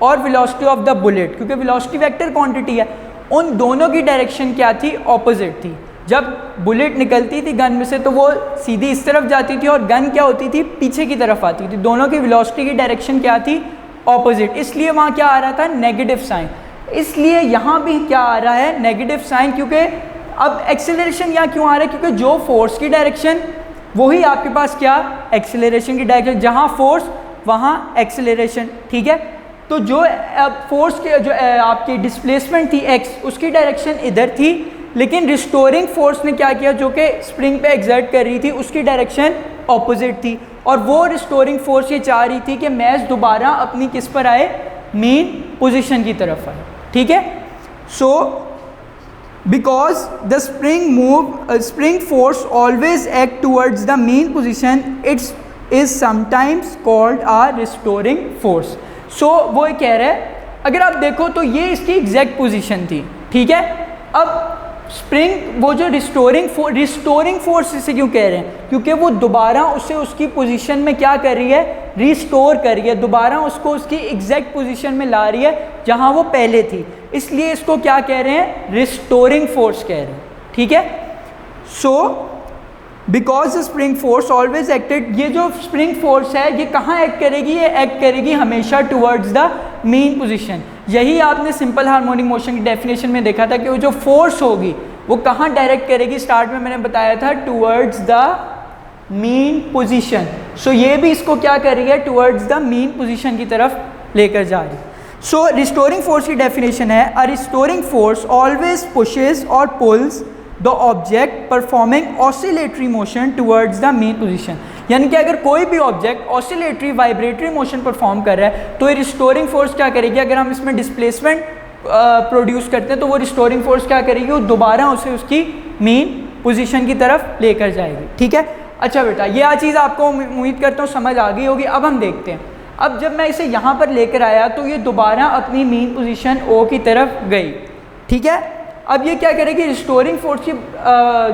और वेलोसिटी ऑफ द बुलेट, क्योंकि वेलोसिटी वेक्टर क्वांटिटी है, उन दोनों की डायरेक्शन क्या थी, ऑपोजिट थी। जब बुलेट निकलती थी गन में से तो वो सीधी इस तरफ जाती थी और गन क्या होती थी, पीछे की तरफ आती थी। दोनों की वेलोसिटी की डायरेक्शन क्या थी, ऑपोजिट। इसलिए वहाँ क्या आ रहा था, नेगेटिव साइन। इसलिए यहाँ भी क्या आ रहा है, नेगेटिव साइन, क्योंकि अब एक्सेलरेशन यहाँ क्यों आ रहा है, क्योंकि जो फोर्स की डायरेक्शन वही आपके पास क्या, एक्सेलरेशन की डायरेक्शन, जहाँ फोर्स वहाँ एक्सेलरेशन। ठीक है। तो जो फोर्स के जो आपकी डिस्प्लेसमेंट थी एक्स, उसकी डायरेक्शन इधर थी, लेकिन रिस्टोरिंग फोर्स ने क्या किया, जो कि स्प्रिंग पे एक्सर्ट कर रही थी, उसकी डायरेक्शन ऑपोजिट थी। और वो रिस्टोरिंग फोर्स ये चाह रही थी कि मैच दोबारा अपनी किस पर आए, मेन पोजीशन की तरफ आए। ठीक है। So because the spring force always act towards the main position, its is sometimes called a restoring force. So वो कह रहा है, अगर आप देखो तो ये इसकी एग्जैक्ट पोजीशन थी। ठीक है। अब स्प्रिंग, वो जो रिस्टोरिंग फोर्स इसे क्यों कह रहे हैं, क्योंकि वो दोबारा उसे उसकी पोजीशन में क्या कर रही है, रिस्टोर कर रही है, दोबारा उसको उसकी एग्जैक्ट पोजीशन में ला रही है जहां वो पहले थी। इसलिए इसको क्या कह रहे हैं, रिस्टोरिंग फोर्स कह रहे हैं। ठीक है। So because the spring force always acted, ये जो स्प्रिंग फोर्स है ये कहाँ एक्ट करेगी, ये एक्ट करेगी हमेशा टुवर्ड्स द मेन पोजीशन। यही आपने सिंपल हार्मोनिक मोशन की डेफिनेशन में देखा था कि वो जो फोर्स होगी वो कहाँ डायरेक्ट करेगी, स्टार्ट में मैंने बताया था टुवर्ड्स द मेन पोजीशन। सो ये भी इसको क्या कर रही है, टुवर्ड्स द मेन पोजीशन की तरफ लेकर जा रही है। सो रिस्टोरिंग फोर्स की डेफिनेशन है, अ रिस्टोरिंग फोर्स ऑलवेज पुशेस और pulls the object performing oscillatory motion towards the main position. यानी कि अगर कोई भी object oscillatory vibratory motion perform कर रहा है तो ये रिस्टोरिंग फोर्स क्या करेगी, अगर हम इसमें डिस्प्लेसमेंट प्रोड्यूस करते हैं तो वो रिस्टोरिंग फोर्स क्या करेगी, वो दोबारा उसे उसकी मेन पोजीशन की तरफ लेकर जाएगी। ठीक है। अच्छा बेटा, ये चीज़ आपको उम्मीद करता हूँ समझ आ गई होगी। अब हम देखते हैं, अब जब मैं इसे यहाँ पर लेकर आया तो ये दोबारा अपनी मेन पोजीशन ओ की तरफ गई। ठीक है। अब ये क्या करेगी, रिस्टोरिंग फोर्स की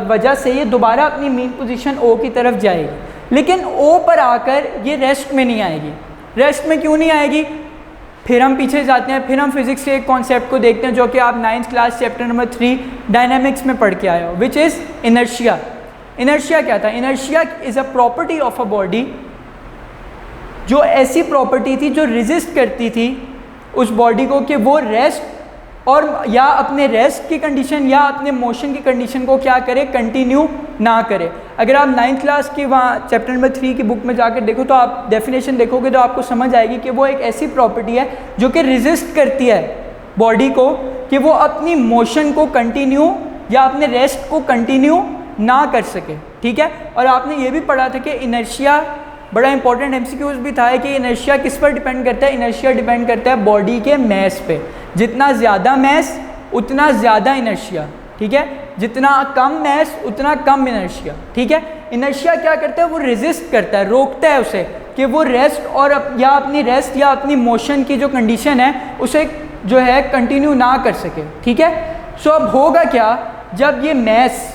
वजह से ये दोबारा अपनी मेन पोजीशन ओ की तरफ जाएगी, लेकिन ओ पर आकर ये रेस्ट में नहीं आएगी। रेस्ट में क्यों नहीं आएगी, फिर हम पीछे जाते हैं, फिर हम फिजिक्स के एक कॉन्सेप्ट को देखते हैं जो कि आप 9th class chapter number 3 dynamics में पढ़ के आए हो, विच इज़ इनर्शिया। इनर्शिया क्या था, inertia is a property of a body, जो ऐसी प्रॉपर्टी थी जो रेजिस्ट करती थी उस बॉडी को कि वो रेस्ट और या अपने रेस्ट की कंडीशन या अपने मोशन की कंडीशन को क्या करे, कंटिन्यू ना करे। अगर आप 9th क्लास की वहाँ चैप्टर नंबर 3 की बुक में जाकर देखो तो आप डेफिनेशन देखोगे तो आपको समझ आएगी कि वो एक ऐसी प्रॉपर्टी है जो कि रेजिस्ट करती है बॉडी को कि वो अपनी मोशन को कंटिन्यू या अपने रेस्ट को कंटिन्यू ना कर सके। ठीक है। और आपने ये भी पढ़ा था कि इनर्शिया, बड़ा इंपॉर्टेंट एमसीक्यूज भी था कि इनर्शिया किस पर डिपेंड करता है, इनर्शिया डिपेंड करता है बॉडी के मैस पे। जितना ज़्यादा मैस उतना ज़्यादा इनर्शिया। ठीक है। जितना कम मैस उतना कम इनर्शिया। ठीक है। इनर्शिया क्या करता है, वो रेजिस्ट करता है, रोकता है उसे कि वो रेस्ट और या अपनी रेस्ट या अपनी मोशन की जो कंडीशन है उसे जो है कंटिन्यू ना कर सके। ठीक है। सो अब होगा क्या, जब ये मैस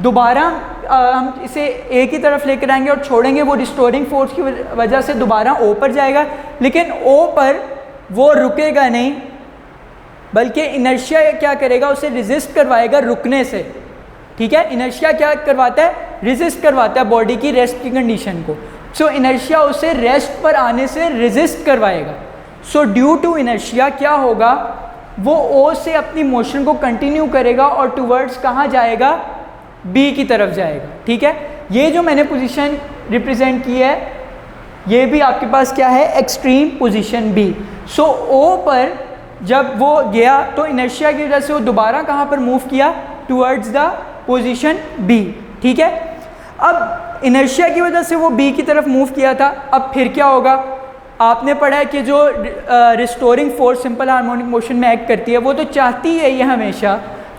दोबारा हम इसे ए की तरफ लेकर आएंगे और छोड़ेंगे, वो रिस्टोरिंग फोर्स की वजह से दोबारा ओ पर जाएगा, लेकिन ओ पर वो रुकेगा नहीं, बल्कि इनर्शिया क्या करेगा, उसे रेजिस्ट करवाएगा रुकने से। ठीक है। इनर्शिया क्या करवाता है, रेजिस्ट करवाता है बॉडी की रेस्ट की कंडीशन को। सो इनर्शिया उसे रेस्ट पर आने से रेजिस्ट करवाएगा। सो ड्यू टू इनर्शिया क्या होगा, वो ओ से अपनी मोशन को कंटिन्यू करेगा और टूवर्ड्स कहाँ जाएगा, बी की तरफ जाएगा। ठीक है। ये जो मैंने पोजीशन रिप्रेजेंट की है ये भी आपके पास क्या है, एक्सट्रीम पोजीशन बी। सो ओ पर जब वो गया तो इनर्शिया की वजह से वो दोबारा कहाँ पर मूव किया, टूवर्ड्स द पोजीशन बी। ठीक है। अब इनर्शिया की वजह से वो बी की तरफ मूव किया था, अब फिर क्या होगा, आपने पढ़ा है कि जो restoring force simple harmonic motion में एक्ट करती है वो तो चाहती है ये हमेशा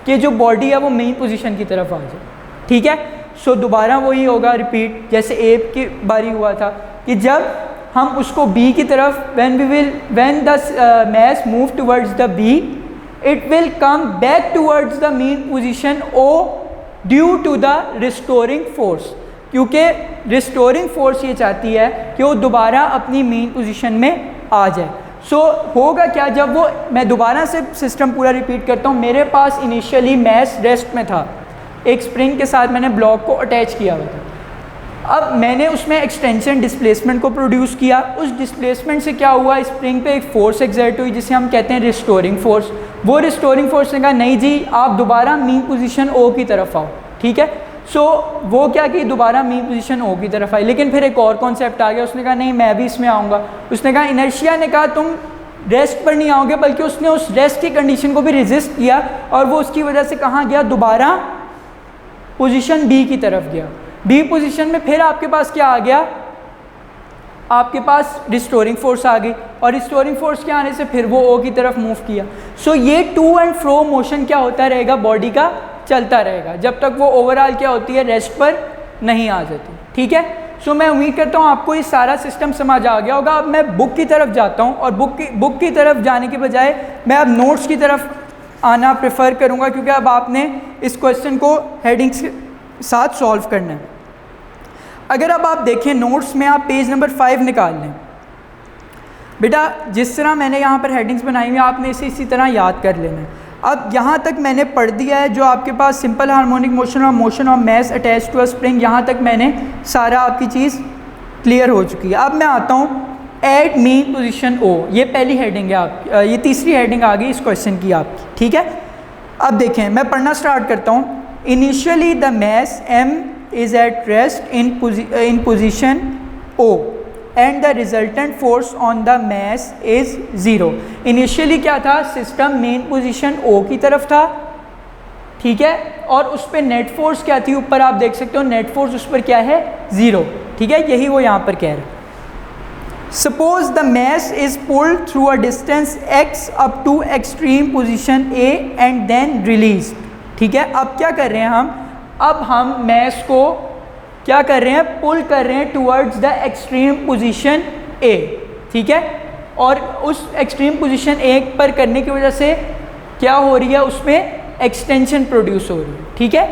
कि जो बॉडी है वो मेन पोजीशन की तरफ आ जाए, ठीक है। सो दोबारा वही होगा रिपीट, जैसे ए की बारी हुआ था कि जब हम उसको बी की तरफ when the mass move towards the B it will come back towards the main position O due to the restoring force, क्योंकि रिस्टोरिंग फोर्स ये चाहती है कि वो दोबारा अपनी मेन पोजीशन में आ जाए। सो होगा क्या, जब वो, मैं दोबारा से सिस्टम पूरा रिपीट करता हूँ, मेरे पास इनिशियली मास रेस्ट में था, एक स्प्रिंग के साथ मैंने ब्लॉक को अटैच किया हुआ था, अब मैंने उसमें एक्सटेंशन डिस्प्लेसमेंट को प्रोड्यूस किया, उस डिस्प्लेसमेंट से क्या हुआ, स्प्रिंग पे एक फोर्स एक्सर्ट हुई जिसे हम कहते हैं रिस्टोरिंग फोर्स। वो रिस्टोरिंग फोर्स ने कहा नहीं जी आप दोबारा मेन पोजीशन ओ की तरफ आओ, ठीक है। सो वो क्या कि दोबारा मेन पोजीशन ओ की तरफ आई, लेकिन फिर एक और कॉन्सेप्ट आ गया, उसने कहा नहीं मैं भी इसमें आऊँगा। उसने कहा इनर्शिया ने कहा तुम रेस्ट पर नहीं आओगे, बल्कि उसने उस रेस्ट की कंडीशन को भी रेजिस्ट किया और वो उसकी वजह से कहाँ गया, दोबारा पोजीशन बी की तरफ गया। बी पोजीशन में फिर आपके पास क्या आ गया, आपके पास रिस्टोरिंग फोर्स आ गई और रिस्टोरिंग फोर्स के आने से फिर वो ओ की तरफ मूव किया। सो ये टू एंड फ्रो मोशन क्या होता रहेगा, बॉडी का चलता रहेगा जब तक वो ओवरऑल क्या होती है, रेस्ट पर नहीं आ जाती, ठीक है। सो मैं उम्मीद करता हूँ आपको ये सारा सिस्टम समझ आ गया होगा। अब मैं बुक की तरफ जाता हूँ और बुक की तरफ जाने के बजाय मैं अब नोट्स की तरफ आना प्रेफर करूँगा, क्योंकि अब आपने इस क्वेश्चन को हेडिंग्स के साथ सॉल्व करना है। अगर अब आप देखें नोट्स में, आप पेज नंबर 5 निकाल लें। बेटा जिस तरह मैंने यहाँ पर हेडिंग्स बनाई हुई आपने इसे इसी तरह याद कर लेना है। अब यहाँ तक मैंने पढ़ दिया है, जो आपके पास सिंपल हार्मोनिक मोशन और motion of mass attach to a spring, यहाँ तक मैंने सारा आपकी चीज़ क्लियर हो चुकी है। अब मैं आता हूँ एट मेन पोजीशन ओ, ये पहली हेडिंग है आपकी, ये तीसरी हेडिंग आ गई इस क्वेश्चन की आपकी, ठीक है। अब देखें मैं पढ़ना स्टार्ट करता हूँ। Initially the mass m is at rest in position O and the resultant force on the mass is 0। Initially क्या था, सिस्टम मेन पोजीशन O की तरफ था, ठीक है, और उस पर नेट फोर्स क्या थी, ऊपर आप देख सकते हो नेट फोर्स उस पर क्या है, 0, ठीक है, यही वो यहाँ पर कह रहा है। Suppose the mass is pulled through a distance x up to extreme position A and then released, ठीक है। अब क्या कर रहे हैं हम, अब हम मैस को क्या कर रहे हैं, पुल कर रहे हैं टुवर्ड्स द एक्सट्रीम पोजीशन ए, ठीक है, और उस एक्सट्रीम पोजीशन ए पर करने की वजह से क्या हो रही है, उसमें एक्सटेंशन प्रोड्यूस हो रही है, ठीक है।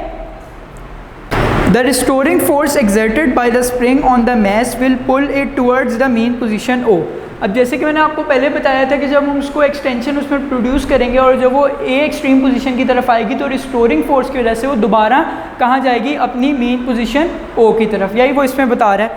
The restoring force exerted by the spring on the mass will pull it towards the main position O. अब जैसे कि मैंने आपको पहले बताया था कि जब हम उसको एक्सटेंशन उसमें प्रोड्यूस करेंगे और जब वो ए एक्सट्रीम पोजीशन की तरफ आएगी तो रिस्टोरिंग फोर्स की वजह से वो दोबारा कहाँ जाएगी, अपनी मेन पोजीशन ओ की तरफ, यही वो इसमें बता रहा है।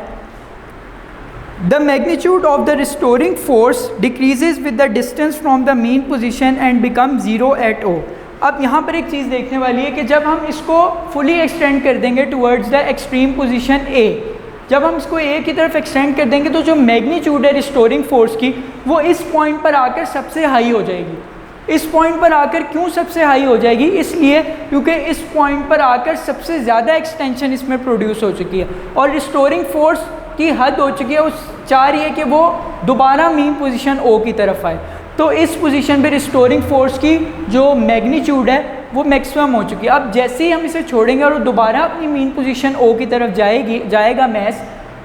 The magnitude of the restoring force decreases with the distance from the main position and become 0 at O. अब यहाँ पर एक चीज़ देखने वाली है कि जब हम इसको फुली एक्सटेंड कर देंगे टुवर्ड्स द एक्सट्रीम पोजीशन ए, जब हम इसको ए की तरफ एक्सटेंड कर देंगे तो जो मैग्नीट्यूड है रिस्टोरिंग फोर्स की वो इस पॉइंट पर आकर सबसे हाई हो जाएगी। इस पॉइंट पर आकर क्यों सबसे हाई हो जाएगी, इसलिए क्योंकि इस पॉइंट पर आकर सबसे ज़्यादा एक्सटेंशन इसमें प्रोड्यूस हो चुकी है और रिस्टोरिंग फोर्स की हद हो चुकी है, उस चाह रही है कि वो दोबारा मेन पोजीशन ओ की तरफ आए। तो इस पोजीशन पे रिस्टोरिंग फोर्स की जो मैग्नीट्यूड है वो मैक्सिमम हो चुकी है। अब जैसे ही हम इसे छोड़ेंगे और दोबारा अपनी मेन पोजीशन ओ की तरफ जाएगा मैस,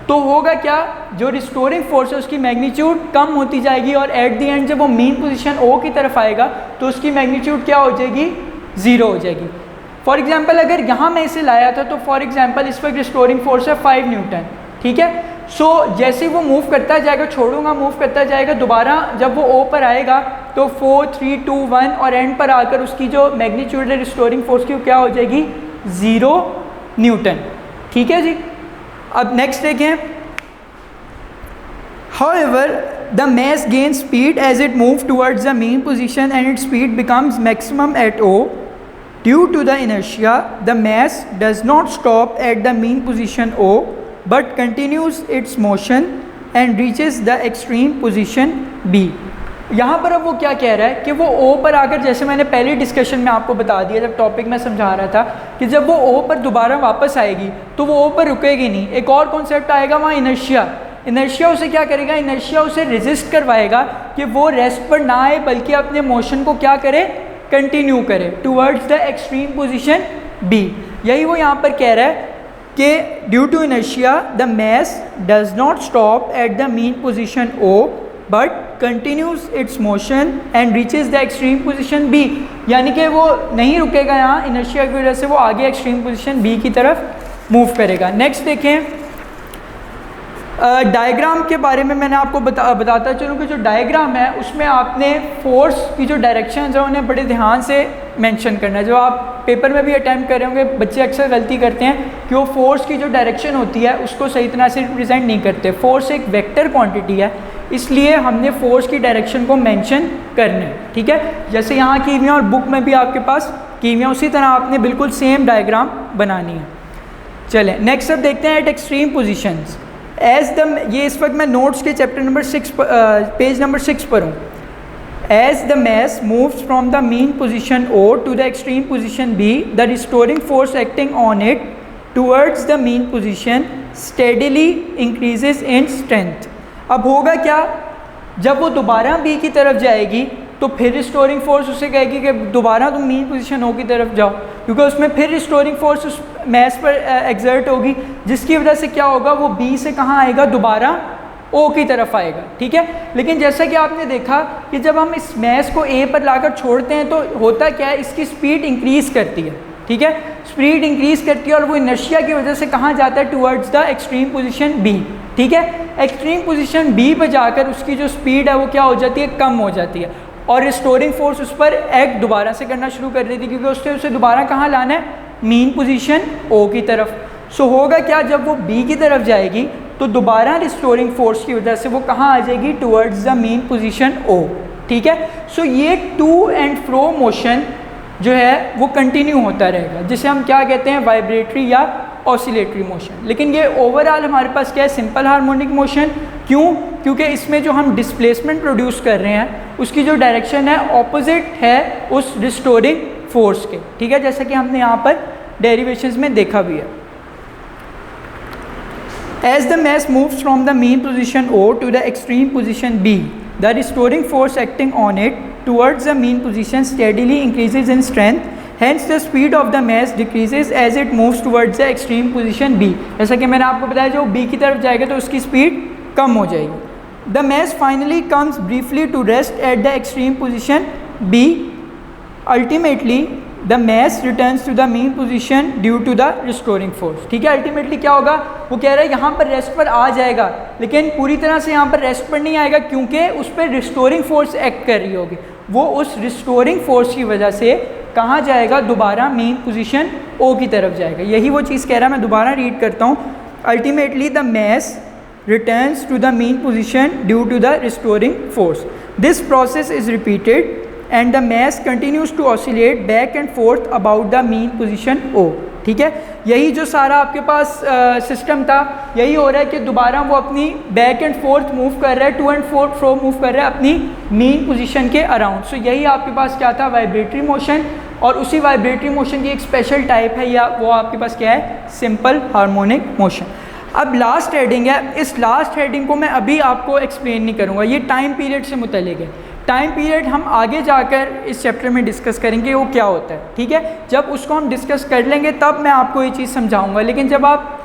तो होगा क्या, जो रिस्टोरिंग फोर्स है उसकी मैग्नीट्यूड कम होती जाएगी और एट द एंड जब वो मेन पोजीशन ओ की तरफ आएगा तो उसकी मैग्नीट्यूड क्या हो जाएगी, 0 हो जाएगी। फॉर एग्जांपल अगर यहाँ मैं इसे लाया था तो फॉर एग्जांपल इस पर रिस्टोरिंग फोर्स है 5 न्यूटन, ठीक है। सो जैसे वो मूव करता जाएगा, छोड़ूंगा मूव करता जाएगा, दोबारा जब वो ओ पर आएगा तो 4 3 2 1 और एंड पर आकर उसकी जो मैग्नीट्यूड है रिस्टोरिंग फोर्स की क्या हो जाएगी, 0 न्यूटन, ठीक है जी। अब नेक्स्ट देखें, however the mass gains speed as it moves towards the mean position and its speed becomes maximum at O. Due to the inertia, the mass does not stop at the mean position O but continues its motion and reaches the extreme position B. यहाँ पर अब वो क्या कह रहा है कि वो ओ पर आकर, जैसे मैंने पहले डिस्कशन में आपको बता दिया जब टॉपिक में समझा रहा था, कि जब वो ओ पर दोबारा वापस आएगी तो वो ओ पर रुकेगी नहीं। एक और कॉन्सेप्ट आएगा वहाँ, इनर्शिया। इनर्शिया उसे क्या करेगा, इनर्शिया उसे रेजिस्ट करवाएगा कि वो रेस्ट पर ना आए, बल्कि अपने मोशन को क्या करे, कंटिन्यू करे towards the extreme position B. यही वो यहाँ पर कह रहा है कि due to inertia the mass does not stop at the mean position O but continues its motion and reaches the extreme position B. यानी कि वो नहीं रुकेगा यहाँ, इनर्शिया की वजह से वो आगे एक्सट्रीम पोजीशन बी की तरफ मूव करेगा। नेक्स्ट देखें, डायग्राम के बारे में मैंने आपको बताता चलूँ कि जो डायग्राम है उसमें आपने फोर्स की जो डायरेक्शन है उन्हें बड़े ध्यान से मेंशन करना है। जो आप पेपर में भी अटैम्प्ट कर रहे होंगे, बच्चे अक्सर गलती करते हैं कि वो फोर्स की जो डायरेक्शन होती है उसको सही तरह से रिप्रेजेंट नहीं करते। फोर्स एक वेक्टर क्वांटिटी है, इसलिए हमने फोर्स की डायरेक्शन को मेंशन करना है, ठीक है। जैसे यहाँ की हुई और बुक में भी आपके पास की हुई, उसी तरह आपने बिल्कुल सेम डायग्राम बनानी है। चलें नेक्स्ट अब देखते हैं at extreme positions as the, ये इस वक्त मैं नोट्स के चैप्टर नंबर 6 पेज नंबर 6 पर हूँ। As the mass moves from the mean position O to the extreme position B the restoring force acting on it towards the mean position steadily increases in strength. अब होगा क्या, जब वो दोबारा B की तरफ जाएगी तो फिर रिस्टोरिंग फोर्स उसे कहेगी कि दोबारा तुम मीन पोजीशन ओ की तरफ जाओ, क्योंकि उसमें फिर रिस्टोरिंग फोर्स उस मैस पर एक्सर्ट होगी, जिसकी वजह से क्या होगा, वो बी से कहाँ आएगा, दोबारा ओ की तरफ आएगा, ठीक है। लेकिन जैसा कि आपने देखा कि जब हम इस मैस को ए पर लाकर छोड़ते हैं तो होता क्या है, इसकी स्पीड इंक्रीज़ करती है, ठीक है, स्पीड इंक्रीज़ करती है और वो इनर्शिया की वजह से कहाँ जाता है, towards the extreme position B, ठीक है। एक्सट्रीम पोजीशन बी पर जाकर उसकी जो स्पीड है वो क्या हो जाती है, कम हो जाती है, और रिस्टोरिंग फोर्स उस पर एक्ट दोबारा से करना शुरू कर देती है, क्योंकि उससे उसे दोबारा कहाँ लाना है, मीन पोजीशन ओ की तरफ। सो होगा क्या, जब वो बी की तरफ जाएगी तो दोबारा रिस्टोरिंग फोर्स की वजह से वो कहाँ आ जाएगी, towards the mean position O, ठीक है। सो ये टू एंड फ्रो मोशन जो है वो कंटिन्यू होता रहेगा, जिसे हम क्या कहते हैं, वाइब्रेटरी या ऑसिलेटरी मोशन। लेकिन ये ओवरऑल हमारे पास क्या है, सिंपल हार्मोनिक मोशन। क्यों, क्योंकि इसमें जो हम डिस्प्लेसमेंट प्रोड्यूस कर रहे हैं उसकी जो डायरेक्शन है ऑपोजिट है उस रिस्टोरिंग फोर्स के, ठीक है, जैसा कि हमने यहाँ पर डेरिवेशंस में देखा भी है। As the mass moves from the mean position O to the extreme position B the restoring force acting on it towards the mean position steadily increases in strength, hence the speed of the mass decreases as it moves towards the extreme position B। जैसा कि मैंने आपको बताया, जो B की तरफ जाएगा तो उसकी स्पीड कम हो जाएगी। The mass finally comes briefly to rest at the extreme position B। Ultimately the mass returns to the mean position due to the restoring force, ठीक है। अल्टीमेटली क्या होगा, वो कह रहा है यहाँ पर रेस्ट पर आ जाएगा, लेकिन पूरी तरह से यहाँ पर रेस्ट पर नहीं आएगा, क्योंकि उस पर रिस्टोरिंग फोर्स एक्ट कर रही होगी। वो उस रिस्टोरिंग फोर्स की वजह से कहाँ जाएगा, दोबारा मीन पोजीशन ओ की तरफ जाएगा। यही वो चीज़ कह रहा है, मैं दोबारा रीड करता हूँ। Ultimately the mass returns to the mean position due to the restoring force. This process is repeated and the mass continues to oscillate back and forth about the mean position O, ठीक है। यही जो सारा आपके पास system था, यही हो रहा है कि दोबारा वो अपनी बैक एंड फोर्थ मूव कर रहा है, टू एंड फ्रो मूव कर रहा है अपनी मीन पोजीशन के अराउंड। सो यही आपके पास क्या था, वाइब्रेटरी मोशन, और उसी वाइब्रेटरी मोशन की एक स्पेशल टाइप है, या वो आपके पास क्या है, सिंपल हार्मोनिक मोशन। अब लास्ट हेडिंग है, इस लास्ट हेडिंग को मैं अभी आपको एक्सप्लेन नहीं करूँगा, ये टाइम पीरियड से मुतल्लिक है। टाइम पीरियड हम आगे जाकर इस चैप्टर में डिस्कस करेंगे वो क्या होता है, ठीक है। जब उसको हम डिस्कस कर लेंगे तब मैं आपको ये चीज़ समझाऊंगा, लेकिन जब आप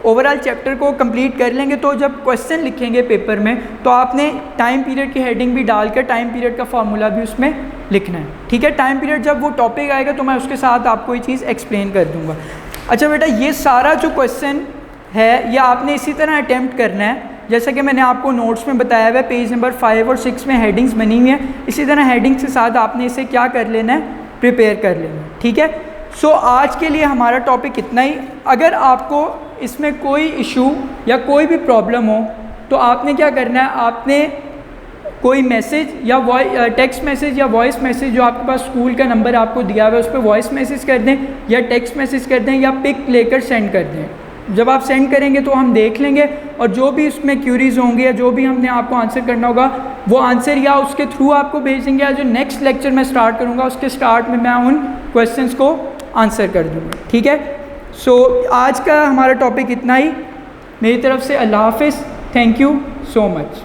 ओवरऑल चैप्टर को कंप्लीट कर लेंगे तो जब क्वेश्चन लिखेंगे पेपर में तो आपने टाइम पीरियड की हेडिंग भी डालकर टाइम पीरियड का फार्मूला भी उसमें लिखना है, ठीक है। टाइम पीरियड जब वो टॉपिक आएगा तो मैं उसके साथ आपको ये चीज़ एक्सप्लेन कर दूँगा। अच्छा बेटा, ये सारा जो क्वेश्चन है ये आपने इसी तरह अटैम्प्ट करना है जैसा कि मैंने आपको नोट्स में बताया हुआ है। पेज नंबर 5 और 6 में हेडिंग्स बनी हुई हैं, इसी तरह हेडिंग्स के साथ आपने इसे क्या कर लेना है, प्रिपेयर कर लेना है, ठीक है। सो आज के लिए हमारा टॉपिक इतना ही। अगर आपको इसमें कोई इशू या कोई भी प्रॉब्लम हो तो आपने क्या करना है, आपने कोई मैसेज या टेक्स्ट मैसेज या वॉइस मैसेज, जो आपके पास स्कूल का नंबर आपको दिया हुआ है उस पर वॉइस मैसेज कर दें या टेक्स्ट मैसेज कर दें या पिक लेकर सेंड कर दें। जब आप सेंड करेंगे तो हम देख लेंगे और जो भी उसमें क्यूरीज़ होंगी या जो भी हमने आपको आंसर करना होगा वो आंसर या उसके थ्रू आपको भेज देंगे, या जो नेक्स्ट लेक्चर मैं स्टार्ट करूँगा उसके स्टार्ट में मैं उन क्वेश्चंस को आंसर कर दूँगा, ठीक है। सो आज का हमारा टॉपिक इतना ही, मेरी तरफ से अल्लाह हाफिज़, थैंक यू सो मच।